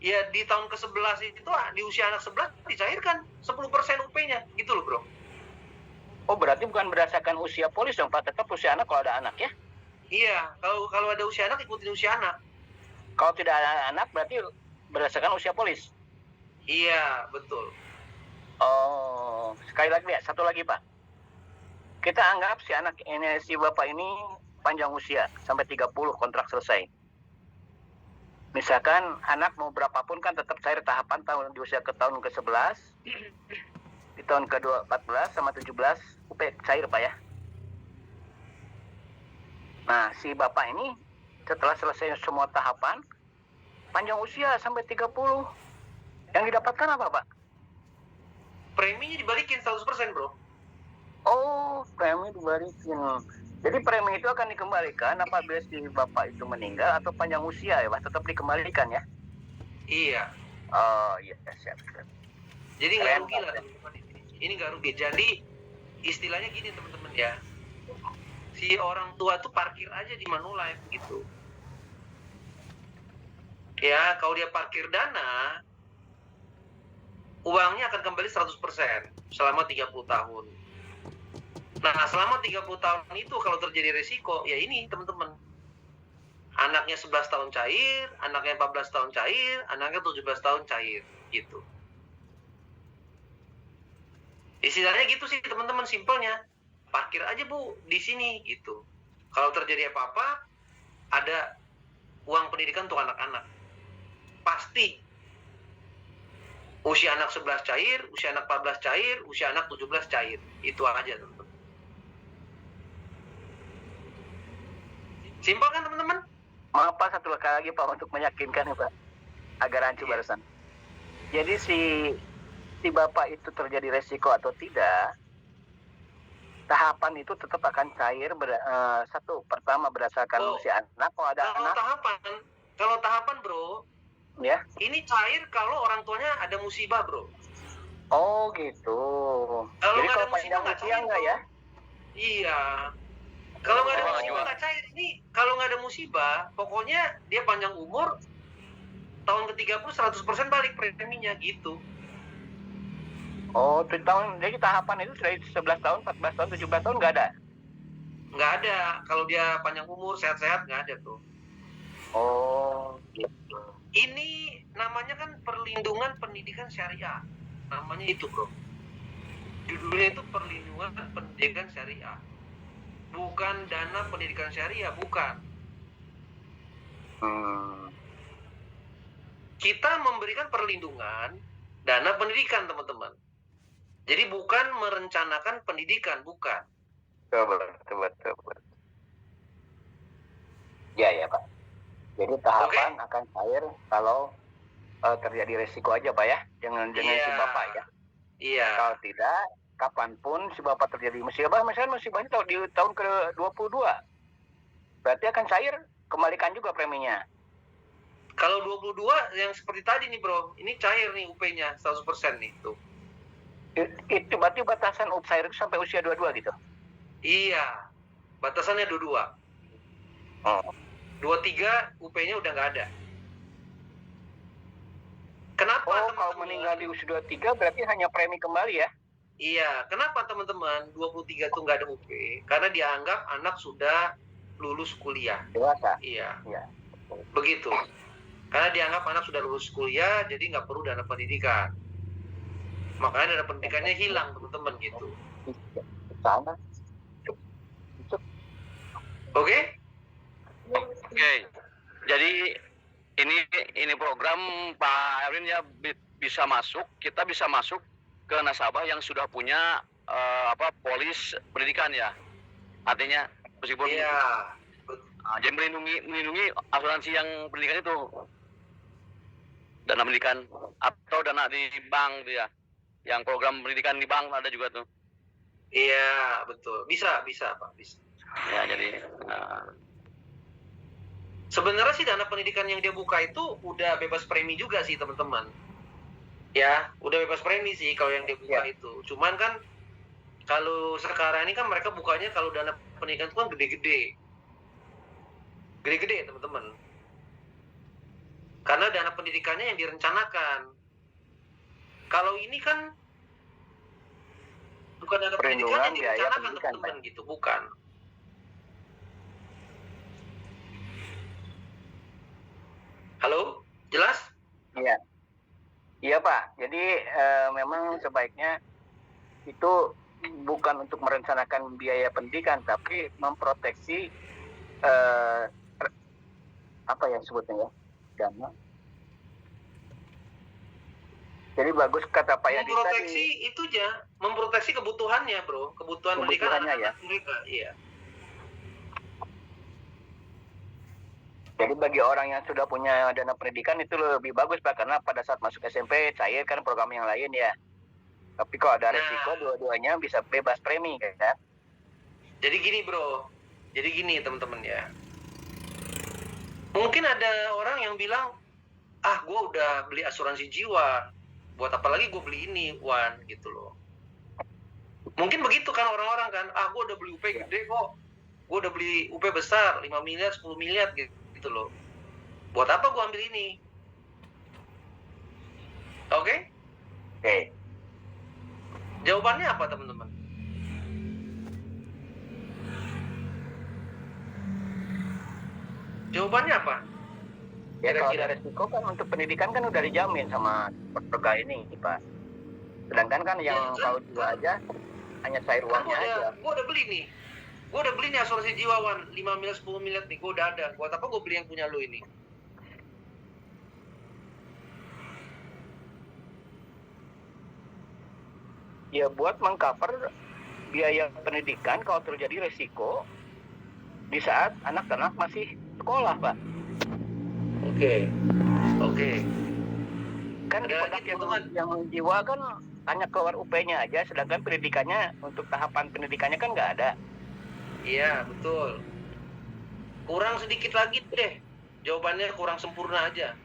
S1: Ya di tahun ke-11 itu di usia anak 11 dicairkan 10% UP-nya, gitu loh bro.
S4: Oh, berarti bukan berdasarkan usia polis dong, Pak, tetap usia anak kalau ada anak ya?
S1: Iya, kalau ada usia anak ikutin usia anak.
S4: Kalau tidak ada anak berarti berdasarkan usia polis.
S1: Iya, betul.
S4: Oh, sekali lagi ya, satu lagi Pak. Kita anggap si bapak ini panjang usia sampai 30 kontrak selesai. Misalkan anak mau berapapun kan tetap cair tahapan tahun di usia ke tahun ke-11, di tahun ke-14 sama 17 UP cair Pak ya. Nah, si bapak ini setelah selesai semua tahapan panjang usia sampai 30. Yang didapatkan apa, Pak?
S1: Preminya dibalikin 100% bro.
S4: Oh, premi dibalikin. Jadi premi itu akan dikembalikan apabila si bapak itu meninggal atau panjang usia ya, Pak? Tetap dikembalikan ya?
S1: Iya.
S4: Oh, iya, siap.
S1: Jadi nggak rugi lah teman-teman. Ini nggak rugi. Jadi istilahnya gini teman-teman ya. Si orang tua tuh parkir aja di Manulife gitu. Ya, kalau dia parkir dana, uangnya akan kembali 100% selama 30 tahun. Nah, selama 30 tahun itu kalau terjadi resiko, ya ini teman-teman. Anaknya 11 tahun cair, anaknya 14 tahun cair, anaknya 17 tahun cair, gitu. Istilahnya gitu sih teman-teman, simpelnya. Parkir aja Bu di sini gitu. Kalau terjadi apa-apa, ada uang pendidikan untuk anak-anak. Pasti usia anak 11 cair, usia anak 14 cair, usia anak 17 cair. Itu aja teman-teman. Simpel kan teman-teman?
S4: Maaf Pak, satu lagi Pak untuk meyakinkan ya Pak. Agar rancu barusan. Jadi si bapak itu terjadi resiko atau tidak, tahapan itu tetap akan cair pertama berdasarkan usia anak. Kalau ada anak,
S1: kalau tahapan bro,
S4: ya.
S1: Ini cair kalau orang tuanya ada musibah bro.
S4: Oh gitu.
S1: Kalau
S4: Jadi
S1: nggak
S4: kalau
S1: ada musibah
S4: panjang
S1: nggak
S4: usia
S1: cair
S4: enggak
S1: bro.
S4: ya?
S1: Iya. Kalau nggak ada
S3: Oh,
S1: musibah
S3: jual.
S1: nggak cair. Ini kalau nggak ada musibah, pokoknya dia panjang umur, tahun ke-30 100% balik preminya gitu.
S4: Oh, 7 tahun. Jadi tahapan itu dari 11 tahun, 14 tahun, 17 tahun nggak ada?
S1: Nggak ada. Kalau dia panjang umur, sehat-sehat nggak ada tuh.
S4: Oh, gitu.
S1: Ini namanya kan perlindungan pendidikan syariah. Namanya itu, bro. Judulnya itu perlindungan pendidikan syariah. Bukan dana pendidikan syariah, bukan. Kita memberikan perlindungan dana pendidikan, teman-teman. Jadi bukan merencanakan pendidikan, bukan.
S4: Betul. Ya, Pak. Jadi tahapan akan cair kalau terjadi resiko aja, Pak ya. Jangan si Bapak ya.
S1: Iya.
S4: Kalau tidak, kapanpun si Bapak terjadi musibah, misalnya musibahnya di tahun ke-22, berarti akan cair, kembalikan juga preminya.
S1: Kalau 22 yang seperti tadi nih, bro, ini cair nih UP-nya 100% nih tuh.
S4: Itu berarti batasan UP cair itu sampai usia 22 gitu?
S1: Iya, batasannya 22. 23 UP-nya udah nggak ada. Kenapa teman-teman?
S4: Kalau meninggal di usia 23 berarti hanya premi kembali ya?
S1: Iya, kenapa teman-teman 23 tuh nggak ada UP? Karena dianggap anak sudah lulus kuliah.
S4: Dewasa?
S1: Iya.
S4: Iya.
S1: Begitu. Karena dianggap anak sudah lulus kuliah, jadi nggak perlu dana pendidikan. Makanya dana pendidikannya hilang, teman-teman, gitu.
S4: Sana.
S1: Oke?
S3: Oke. Jadi ini program Pak Erwin ya bisa masuk, kita bisa masuk ke nasabah yang sudah punya polis pendidikan ya. Artinya meskipun
S1: Iya.
S3: jadi melindungi asuransi yang pendidikan itu. Dana pendidikan atau dana di bank dia. Yang program pendidikan di bank ada juga tuh.
S1: Iya, betul. Bisa, Pak. Bisa.
S3: Ya, jadi
S1: sebenarnya sih dana pendidikan yang dia buka itu udah bebas premi juga sih, teman-teman. Ya, udah bebas premi sih kalau yang dia buka itu. Cuman kan kalau sekarang ini kan mereka bukanya kalau dana pendidikan itu kan gede-gede. Gede-gede, teman-teman. Karena dana pendidikannya yang direncanakan. Kalau ini kan bukan dana pendidikan yang direncanakan, teman-teman, gitu, bukan. Halo, jelas?
S4: Iya. Iya, Pak. Jadi memang sebaiknya itu bukan untuk merencanakan biaya pendidikan, tapi memproteksi apa yang sebutnya ya, dana. Jadi bagus kata Pak Yadi tadi.
S1: Memproteksi itu aja, memproteksi kebutuhannya, bro, kebutuhan pendidikan anak-anak mereka, iya.
S4: Jadi bagi orang yang sudah punya dana pendidikan itu lebih bagus, Pak, karena pada saat masuk SMP cair kan program yang lain ya. Tapi kalau ada resiko dua-duanya bisa bebas premi kan.
S1: Jadi gini, bro. Jadi gini, teman-teman ya. Mungkin ada orang yang bilang, gue udah beli asuransi jiwa, buat apa lagi gue beli ini, Wan, gitu loh. Mungkin begitu kan orang-orang kan, gue udah beli UP gede kok, gue udah beli UP besar, 5 miliar, 10 miliar gitu loh. Buat apa gue ambil ini? Oke?
S4: Oke.
S1: Jawabannya apa, teman-teman? Jawabannya apa?
S4: Ya kalau ada resiko kan untuk pendidikan kan udah dijamin sama program ini, Pak. Sedangkan kan yang kalau jiwa aja hanya cair uangnya aja.
S1: Gue udah beli nih. Gue udah beli nih asuransi jiwa, Wan. 5 miliar, 10 miliar nih. Gue udah ada. Buat apa gue beli yang punya lu ini?
S4: Ya buat mengcover biaya pendidikan kalau terjadi resiko di saat anak-anak masih sekolah, Pak.
S1: Oke.
S4: Kan di produk yang jiwa kan hanya keluar UP-nya aja, sedangkan pendidikannya untuk tahapan pendidikannya kan nggak ada.
S1: Iya, betul. Kurang sedikit lagi deh. Jawabannya kurang sempurna aja.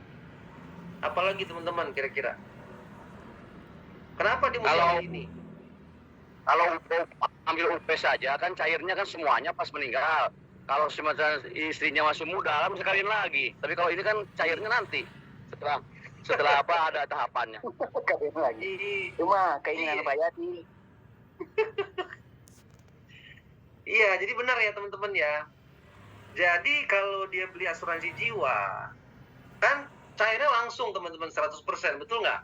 S1: Apalagi teman-teman kira-kira? Kenapa dia mesti ini?
S3: Kalau ambil UP saja kan cairnya kan semuanya pas meninggal. Kalau semacam istrinya masih muda, bisa kawin lagi. Tapi kalau ini kan cairnya nanti setelah apa ada tahapannya.
S4: Kawin lagi. Cuma keinginan Pak Yadi.
S1: Iya, jadi benar ya teman-teman ya. Jadi kalau dia beli asuransi jiwa, kan cairnya langsung teman-teman 100%, betul nggak?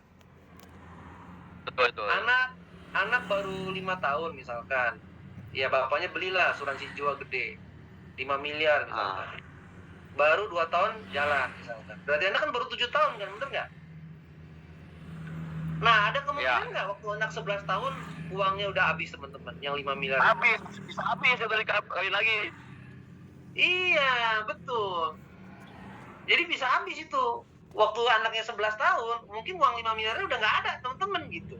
S3: Betul.
S1: Anak baru 5 tahun misalkan, ya bapaknya belilah asuransi jiwa gede, 5 miliar misalkan. Baru 2 tahun jalan misalkan. Berarti anak kan baru 7 tahun kan, bener nggak? Nah, ada kemungkinan nggak waktu anak 11 tahun uangnya udah habis teman-teman, yang 5 miliar?
S3: Bisa habis ya dari kawin lagi.
S1: Iya, betul. Jadi bisa habis itu. Waktu anaknya 11 tahun, mungkin uang 5 miliarnya udah nggak ada, teman-teman gitu.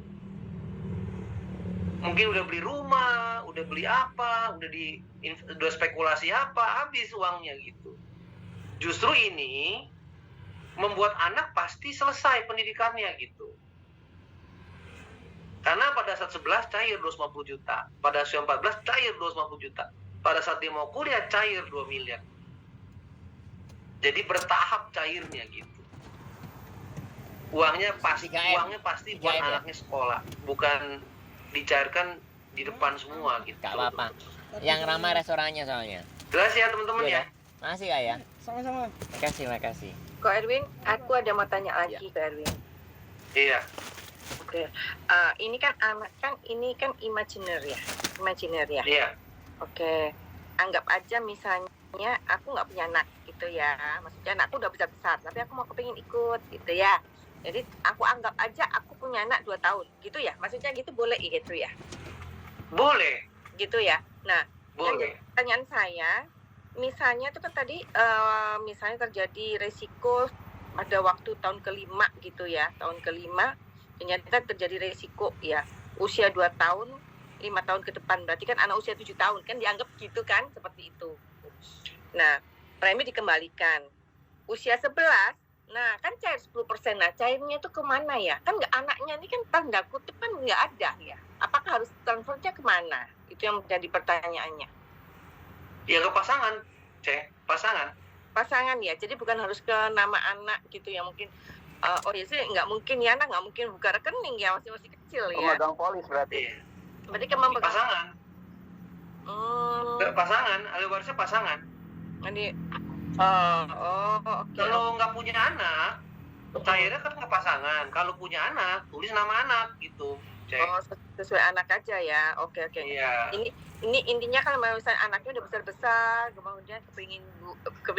S1: Mungkin udah beli rumah, udah beli apa, udah spekulasi apa, habis uangnya gitu. Justru ini membuat anak pasti selesai pendidikannya gitu. Karena pada saat 11 cair 250 juta, pada usia 14 cair 250 juta. Pada saat dia mau kuliah cair 2 miliar. Jadi bertahap cairnya gitu. Uangnya pasti buat anaknya sekolah, bukan dicairkan di depan semua gitu.
S5: Gak apa-apa. Yang ramai restorannya soalnya.
S1: Jelas ya teman-teman ya.
S5: Makasih Kak ya.
S6: Sama-sama.
S5: Makasih.
S2: Kak Erwin, aku ada mau tanya lagi Kak Erwin.
S1: Iya.
S2: Oke. Ini kan anak kan ini kan imajiner ya.
S1: Iya.
S2: Oke, anggap aja misalnya aku nggak punya anak gitu ya, maksudnya anakku udah besar, tapi aku mau kepingin ikut gitu ya. Jadi aku anggap aja aku punya anak 2 tahun gitu ya, maksudnya gitu boleh gitu ya?
S1: Boleh.
S2: Gitu ya. Nah,
S1: Boleh.
S2: pertanyaan saya, misalnya itu kan tadi misalnya terjadi resiko pada waktu tahun kelima gitu ya, tahun kelima ternyata terjadi resiko ya, usia 2 tahun 5 tahun ke depan, berarti kan anak usia 7 tahun kan dianggap gitu kan, seperti itu. Nah, premi dikembalikan usia 11, nah kan cair 10%, nah cairnya itu kemana ya, kan nggak, anaknya ini kan tanda kutip kan nggak ada ya, apakah harus transfernya kemana, itu yang menjadi pertanyaannya.
S1: Ya ke pasangan,
S2: Pasangan ya, jadi bukan harus ke nama anak gitu ya, mungkin oh ya sih nggak mungkin ya, anak nggak mungkin buka rekening ya, masih kecil ya.
S4: Pemegang polis berarti.
S1: Iya.
S2: Berarti kan memegang
S1: Pasangan. Pasangan, ahli warisnya pasangan.
S2: Ini oke.
S1: Kalau nggak punya anak, cairnya kan ke pasangan. Kalau punya anak, tulis nama anak gitu. Cek.
S2: Oh, sesuai anak aja ya. Oke.
S1: Iya.
S2: Ini intinya kan misalnya anaknya udah besar, kemudian kepingin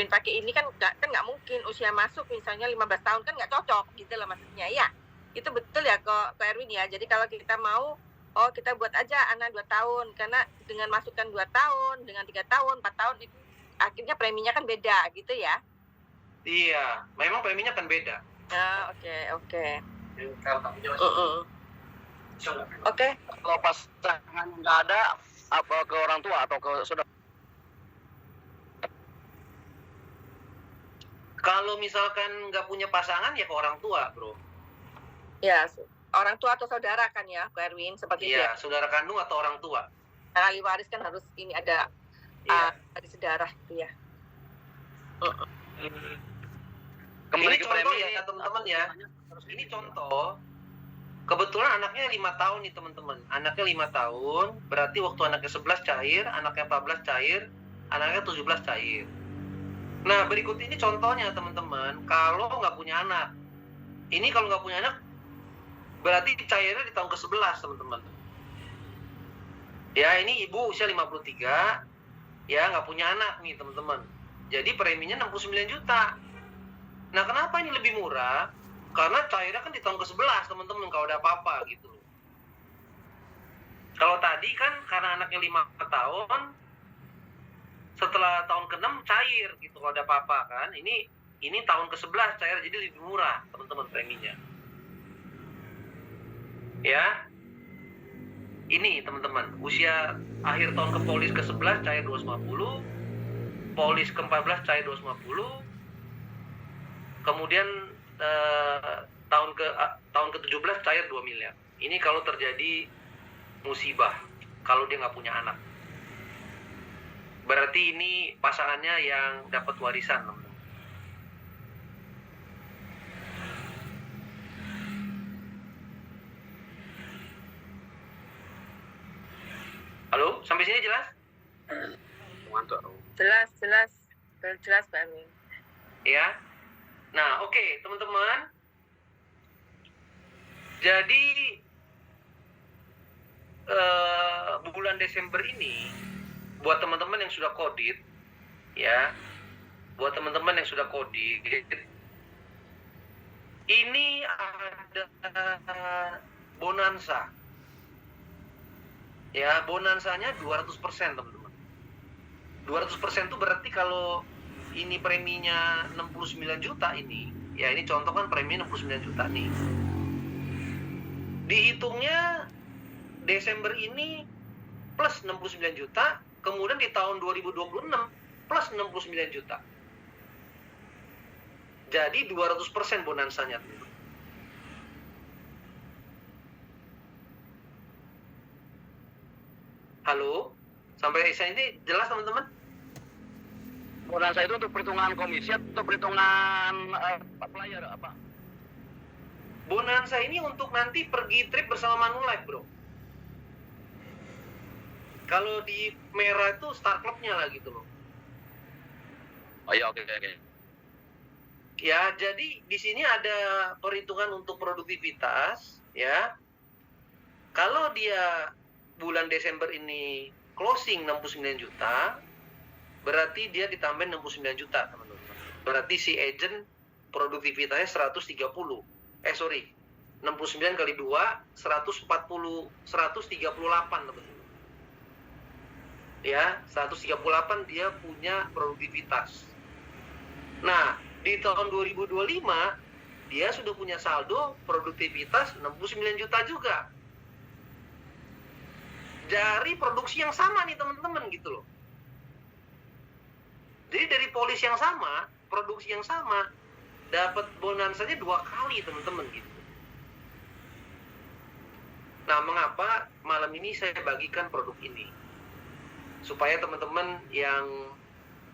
S2: pakai ini kan nggak mungkin usia masuk misalnya 15 tahun kan nggak cocok gitu lah maksudnya ya. Itu betul ya kok Erwin ya. Jadi kalau kita mau kita buat aja anak 2 tahun, karena dengan masukkan 2 tahun, dengan 3 tahun, 4 tahun itu akhirnya preminya kan beda gitu ya.
S1: Iya, memang preminya kan beda.
S2: Oke.
S3: Oke. Kalau pasangan nggak ada, apa ke orang tua atau ke saudara?
S1: Kalau misalkan nggak punya pasangan ya ke orang tua, bro.
S2: Ya, orang tua atau saudara kan ya, Pak Erwin, seperti itu
S1: Iya,
S2: ya.
S1: saudara kandung atau orang tua.
S2: Ahli waris kan harus ini ada dari sedarah gitu ya.
S3: Kembali
S1: Ini
S3: ke
S1: contoh
S3: premi
S1: ya teman-teman ya. Ini contoh. Kebetulan anaknya 5 tahun nih teman-teman. Anaknya 5 tahun, berarti waktu anaknya 11 cair, anaknya 14 cair, anaknya 17 cair. Nah, berikut ini contohnya teman-teman. Kalau nggak punya anak. Ini kalau nggak punya anak, berarti cairnya di tahun ke-11 teman-teman. Ya, ini ibu usia 53, ya nggak punya anak nih teman-teman. Jadi preminya 69 juta. Nah, kenapa ini lebih murah? Karena cairnya kan di tahun ke-11 teman-teman, kalau ada apa-apa gitu. Kalau tadi kan karena anaknya 5 tahun, setelah tahun ke-6 cair gitu kalau ada apa-apa kan. Ini tahun ke-11 cair, jadi lebih murah teman-teman preminya. Ya. Ini teman-teman, usia akhir tahun ke polis ke-11 cair 250, polis ke-14 cair 250, kemudian tahun ke-17 cair 2 miliar. Ini kalau terjadi musibah. kalau dia nggak punya anak. Berarti ini pasangannya yang dapat warisan, teman-teman. Halo, sampai sini jelas?
S2: Jelas Pak Erwin.
S1: Ya. Nah, oke, teman-teman. Jadi bulan Desember ini buat teman-teman yang sudah kodit, ya, buat teman-teman yang sudah kodit, ini ada bonansa. Ya, bonansanya 200%, teman-teman. 200% itu berarti kalau ini preminya 69 juta ini, ya ini contoh kan premi 69 juta nih. Dihitungnya Desember ini plus 69 juta, kemudian di tahun 2026 plus 69 juta. Jadi 200% bonansanya. Halo? Sampai ini jelas, teman-teman?
S3: Bonansa itu untuk perhitungan komisi atau perhitungan player apa?
S1: Bonansa ini untuk nanti pergi trip bersama Manulife, bro. Kalau di merah itu Star Club-nya lah gitu loh.
S3: Oh iya, oke.
S1: Ya, jadi di sini ada perhitungan untuk produktivitas, ya. Kalau dia bulan Desember ini closing 69 juta, berarti dia ditambahin 69 juta, teman-teman. Berarti si agent produktivitasnya 130. 69 kali 2, 138, teman-teman. Ya, 138 dia punya produktivitas. Nah, di tahun 2025 dia sudah punya saldo produktivitas 69 juta juga. Dari produksi yang sama nih, teman-teman, gitu loh. Jadi dari polis yang sama, produksi yang sama, dapat bonansanya 2 kali, teman-teman, gitu. Nah, mengapa malam ini saya bagikan produk ini? Supaya teman-teman yang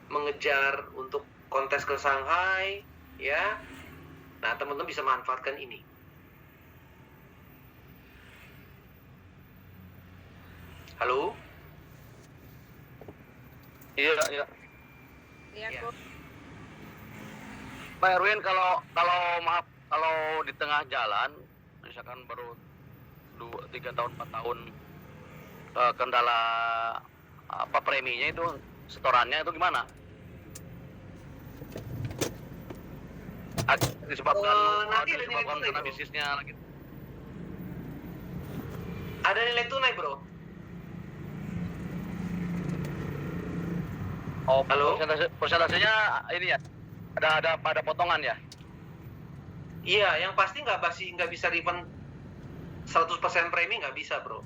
S1: mengejar untuk kontes ke Shanghai, ya, nah teman-teman bisa manfaatkan ini. Halo?
S3: Iya.
S2: Iya,
S1: Ya.
S2: Kok.
S3: Pak Erwin, kalau di tengah jalan, misalkan baru 3 tahun 4 tahun kendala apa preminya itu, setorannya itu gimana? Disebabkan
S1: Nanti ada nilai tunai,
S3: karena
S1: bro.
S3: bisnisnya lagi.
S1: Ada nilai tunai, bro.
S3: Oh,
S1: Halo?
S3: persentasenya ini ya, ada potongan ya?
S1: Iya, yang pasti nggak bisa refund 100% premi, nggak bisa, bro.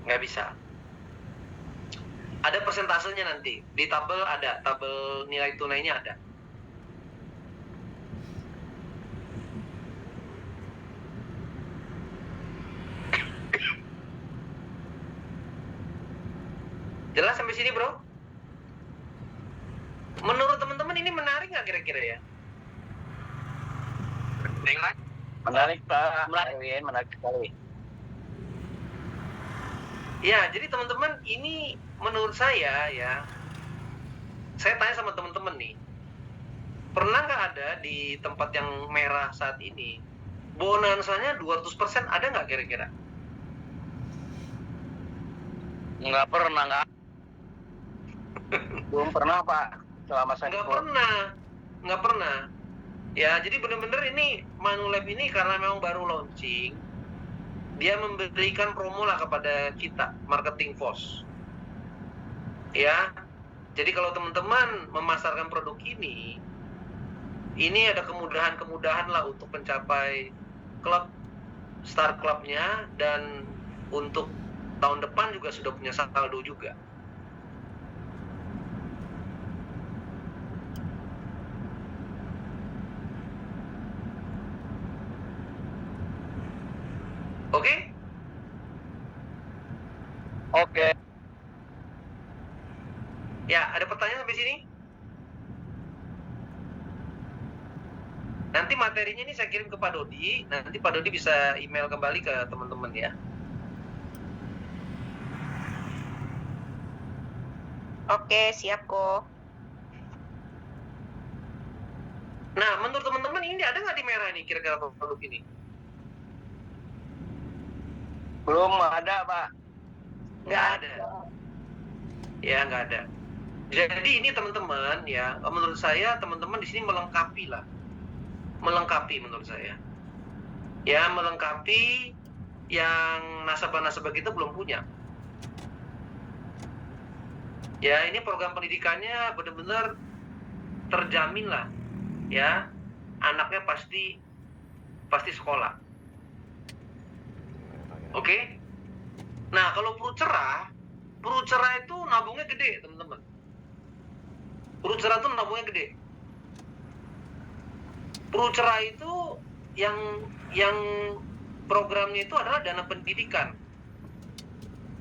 S1: Nggak bisa. Ada persentasenya nanti. Di tabel ada, tabel nilai tunainya ada. Jelas sampai sini, bro? Menurut teman-teman ini menarik nggak kira-kira ya?
S4: Menarik Pak Erwin, menarik sekali.
S1: Ya, jadi teman-teman ini menurut saya ya, saya tanya sama teman-teman nih, pernah nggak ada di tempat yang merah saat ini, bonansanya 200% ada nggak kira-kira?
S3: Nggak pernah.
S4: Belum pernah Pak, selama saya
S1: Nggak pernah. Ya, jadi benar-benar ini Manulife ini karena memang baru launching, dia memberikan promo lah kepada kita, marketing force. Ya, jadi kalau teman-teman memasarkan produk ini ada kemudahan-kemudahan lah untuk mencapai klub, start klubnya, dan untuk tahun depan juga sudah punya saldo juga. Oke?
S3: Oke.
S1: Ya, ada pertanyaan sampai sini? Nanti materinya ini saya kirim ke Pak Dodi, nanti Pak Dodi bisa email kembali ke teman-teman ya.
S2: Oke, siap kok.
S1: Nah, menurut teman-teman ini ada nggak di merah ini kira-kira produk ini?
S4: Belum ada, Pak.
S1: Nggak ada. Ya, nggak ada. Jadi ini teman-teman ya, menurut saya teman-teman di sini melengkapi lah. Melengkapi menurut saya. Ya, melengkapi yang nasabah-nasabah kita belum punya. Ya, ini program pendidikannya benar-benar terjamin lah. Ya, anaknya pasti sekolah. Oke? Nah, kalau perut cerah itu nabungnya gede, teman-teman. Perut cerah itu nabungnya gede. Perut cerah itu yang programnya itu adalah dana pendidikan.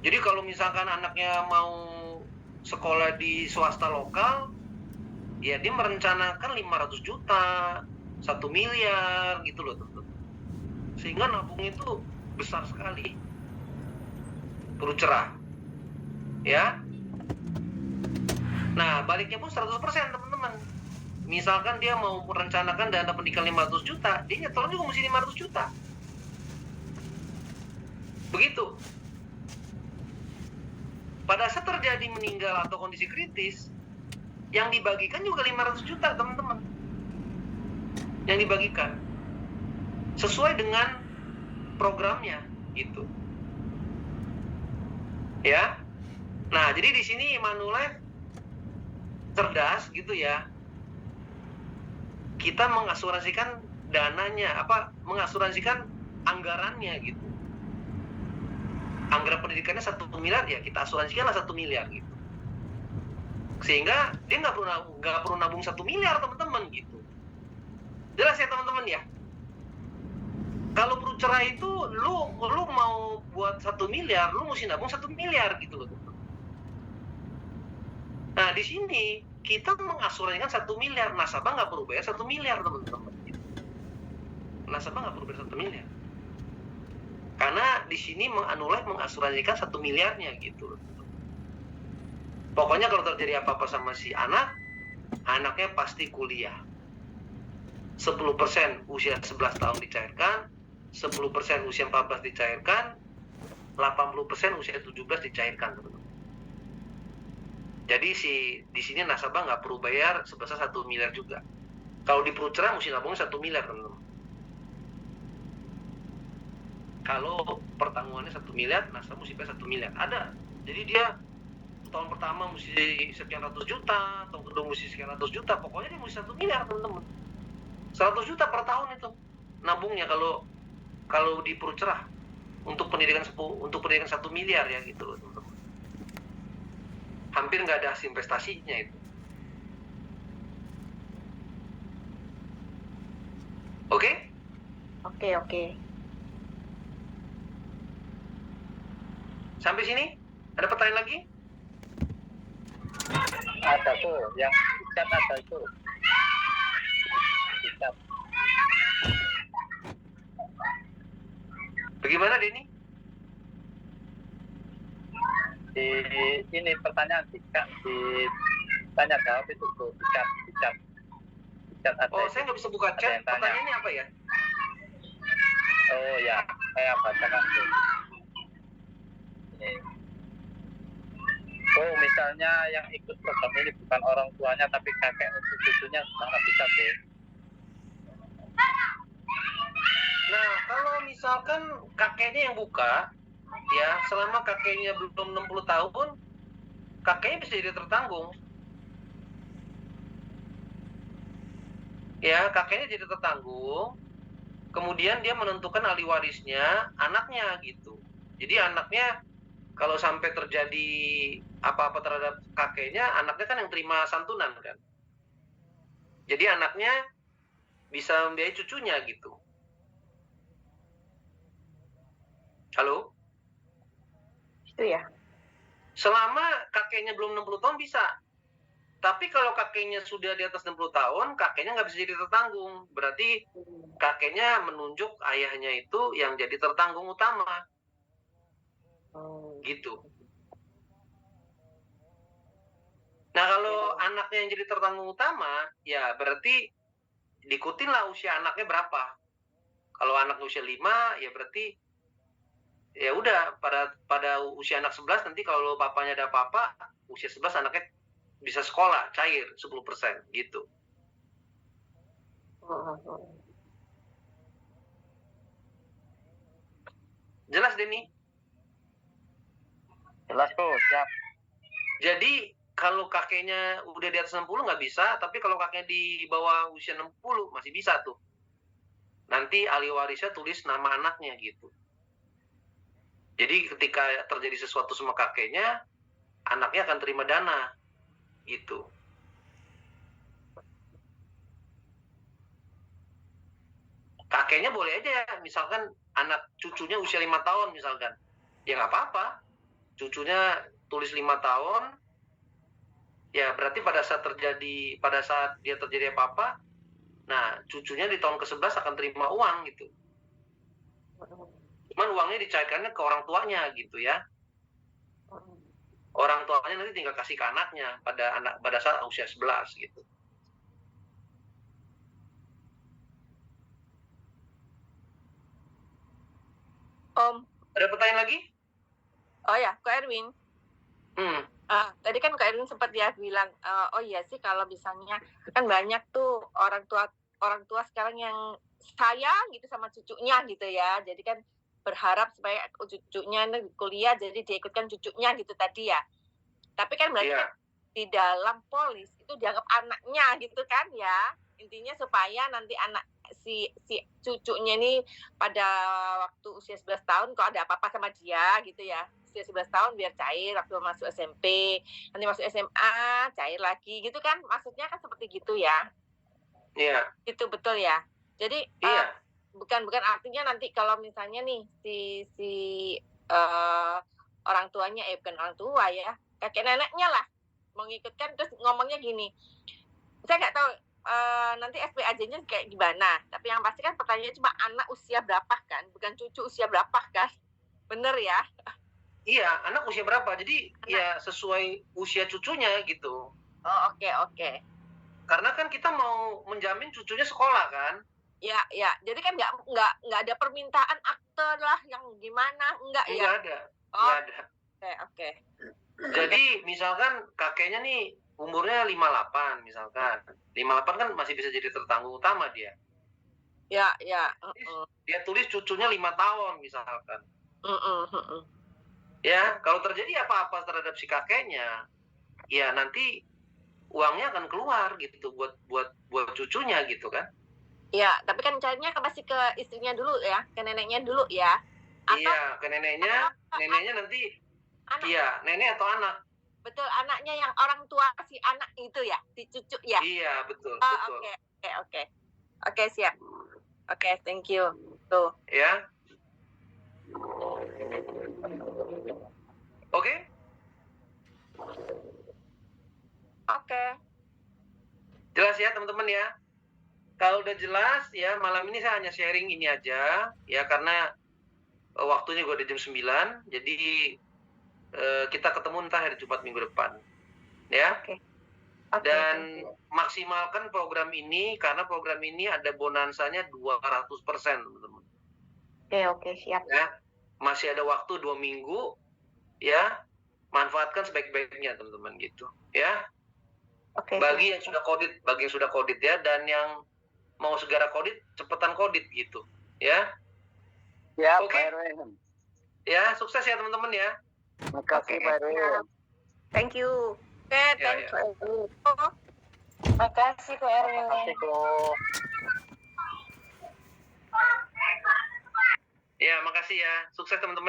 S1: Jadi kalau misalkan anaknya mau sekolah di swasta lokal, ya dia merencanakan 500 juta, 1 miliar gitu loh, teman-teman. Sehingga nabung itu besar sekali. Perut cerah. Ya. Nah, baliknya pun 100%, teman-teman. Misalkan dia mau merencanakan dana pendidikan 500 juta, dia nyetor juga mesti 500 juta. Begitu. Pada saat terjadi meninggal atau kondisi kritis, yang dibagikan juga 500 juta, teman-teman. Yang dibagikan. Sesuai dengan programnya, gitu. Ya. Nah, jadi di sini Manulife cerdas gitu ya. Kita mengasuransikan dananya, mengasuransikan anggarannya gitu. Anggaran pendidikannya 1 miliar ya, kita asuransikanlah 1 miliar gitu. Sehingga dia nggak perlu nabung 1 miliar, teman-teman gitu. Jelas ya, teman-teman ya? Kalau perut cerah itu lu mau buat 1 miliar, lu mesti nabung 1 miliar gitu loh. Nah, di sini kita mengasuransikan 1 miliar, nasabah nggak perlu bayar 1 miliar, teman-teman. Nasabah nggak perlu bayar 1 miliar. Karena di sini Manulife mengasuransikan 1 miliarnya gitu. Pokoknya kalau terjadi apa-apa sama si anaknya pasti kuliah. 10% usia 11 tahun dicairkan, 10% usia 14 dicairkan, 80% usia 17 dicairkan, teman-teman. Jadi di sini nasabah nggak perlu bayar sebesar 1 miliar juga. Kalau di perut cerah mesti nabung 1 miliar, teman-teman. Kalau pertanggungannya 1 miliar, nasabah mesti bayar 1 miliar. Ada. Jadi dia tahun pertama mesti sekian ratus juta, tahun kedua mesti sekian ratus juta, pokoknya dia mesti 1 miliar, teman-teman. 100 juta per tahun itu nabungnya kalau di perut cerah untuk pendidikan 1 miliar ya gitu loh, teman-teman. Hampir nggak ada hasil investasinya itu. Oke?
S2: Oke.
S1: Sampai sini? Ada pertanyaan lagi?
S4: Ada tuh, yang cat ada itu. Cat.
S1: Bagaimana, Denny?
S4: Ini pertanyaan tanya jawab itu tuh, cat ada.
S1: Oh, saya nggak bisa buka chat.
S4: yang tanya.
S1: Pertanyaannya apa ya?
S4: Oh ya, saya bacakan tuh. Ini. Oh, misalnya yang ikut program ini bukan orang tuanya tapi kakek untuk cucunya, gimana bisa tuh?
S1: Nah, kalau misalkan kakeknya yang buka, ya selama kakeknya belum 60 tahun, kakeknya bisa jadi tertanggung. Ya, kakeknya jadi tertanggung, kemudian dia menentukan ahli warisnya anaknya gitu. Jadi anaknya kalau sampai terjadi apa-apa terhadap kakeknya, anaknya kan yang terima santunan kan. Jadi anaknya bisa membiayai cucunya gitu. Halo?
S2: Itu ya.
S1: Selama kakeknya belum 60 tahun bisa. Tapi kalau kakeknya sudah di atas 60 tahun, kakeknya nggak bisa jadi tertanggung. Berarti kakeknya menunjuk ayahnya itu yang jadi tertanggung utama. Gitu. Nah, kalau anaknya yang jadi tertanggung utama, ya berarti diikutin lah usia anaknya berapa. Kalau anaknya usia 5, ya berarti ya udah pada usia anak 11 nanti kalau papanya ada apa-apa, usia 11 anaknya bisa sekolah cair 10% gitu. Jelas Denny?
S4: Jelas tuh, siap.
S1: Jadi kalau kakeknya udah di atas 60 nggak bisa, tapi kalau kakeknya di bawah usia 60 masih bisa tuh. Nanti ahli warisnya tulis nama anaknya gitu. Jadi ketika terjadi sesuatu sama kakeknya, anaknya akan terima dana gitu. Kakeknya boleh aja ya, misalkan anak cucunya usia 5 tahun misalkan. Ya nggak apa-apa. Cucunya tulis 5 tahun, ya berarti pada saat dia terjadi apa-apa, nah cucunya di tahun ke-11 akan terima uang gitu. Cuman uangnya dicairkannya ke orang tuanya gitu ya. Orang tuanya nanti tinggal kasih ke anaknya pada saat usia 11 gitu.
S2: Om.
S1: Ada pertanyaan lagi?
S2: Oh ya, Kak Erwin. Tadi kan Kak Erwin sempat ya bilang, oh iya sih kalau misalnya kan banyak tuh orang tua sekarang yang sayang gitu sama cucunya gitu ya. Jadi kan berharap supaya cucunya kuliah jadi dia ikutkan cucunya gitu tadi ya. Tapi kan berarti
S1: Iya.
S2: di dalam polis itu dianggap anaknya gitu kan ya. Intinya supaya nanti anak si cucunya ini pada waktu usia 11 tahun kalau ada apa-apa sama dia gitu ya. Usia 11 tahun biar cair waktu masuk SMP, nanti masuk SMA cair lagi gitu kan. Maksudnya kan seperti gitu ya.
S1: Iya.
S2: Itu betul ya. Jadi
S1: Iya.
S2: bukan artinya nanti kalau misalnya nih si orang tuanya bukan orang tua ya, kakek neneknya lah mengikutkan terus ngomongnya gini. Saya nggak tahu nanti SPAJ-nya kayak gimana, tapi yang pasti kan pertanyaannya cuma anak usia berapa kan, bukan cucu usia berapa kan. Bener ya?
S1: Iya, anak usia berapa? Jadi ya sesuai usia cucunya gitu.
S2: Oh, oke.
S1: Karena kan kita mau menjamin cucunya sekolah kan?
S2: Ya. Jadi kan nggak ada permintaan akte lah yang gimana, enggak ya?
S1: Nggak ada.
S2: Oh,
S1: Nggak ada.
S2: Oke.
S1: Jadi misalkan kakeknya nih umurnya 58 misalkan. 58 kan masih bisa jadi tertanggung utama dia.
S2: Ya.
S1: Dia tulis cucunya 5 tahun misalkan. Ya, kalau terjadi apa-apa terhadap si kakeknya, ya nanti uangnya akan keluar gitu buat cucunya gitu kan.
S2: Ya, tapi kan caranya pasti ke istrinya dulu ya, ke neneknya dulu ya. Atau
S1: iya, ke neneknya nanti
S2: anak.
S1: Iya, nenek atau anak.
S2: Betul, anaknya yang orang tua si anak itu ya, si cucu ya.
S1: Iya, betul.
S2: Oke, siap. Oke, thank you. Tuh.
S1: Ya. Oke?
S2: Oke.
S1: Jelas ya teman-teman ya. Kalau udah jelas ya, malam ini saya hanya sharing ini aja ya karena waktunya gue udah jam 9, jadi kita ketemu entah hari Jumat minggu depan. Ya.
S2: Oke.
S1: Dan maksimalkan program ini karena program ini ada bonansanya 200%, teman-teman.
S2: Oke, siap.
S1: Ya. Masih ada waktu 2 minggu ya. Manfaatkan sebaik-baiknya teman-teman gitu, ya.
S2: Oke.
S1: Bagi yang sudah kodit ya, dan yang mau segera kodit, cepetan kodit gitu, ya.
S4: Ya,
S1: Oke.
S4: Pak Erwin.
S1: Ya, sukses ya teman-teman ya.
S4: Terima kasih, Pak Erwin.
S2: Thank you. Oke, thank you.
S6: Makasih Kak Erwin.
S4: Terima kasih, Kak.
S1: Ya, makasih ya. Sukses teman-teman.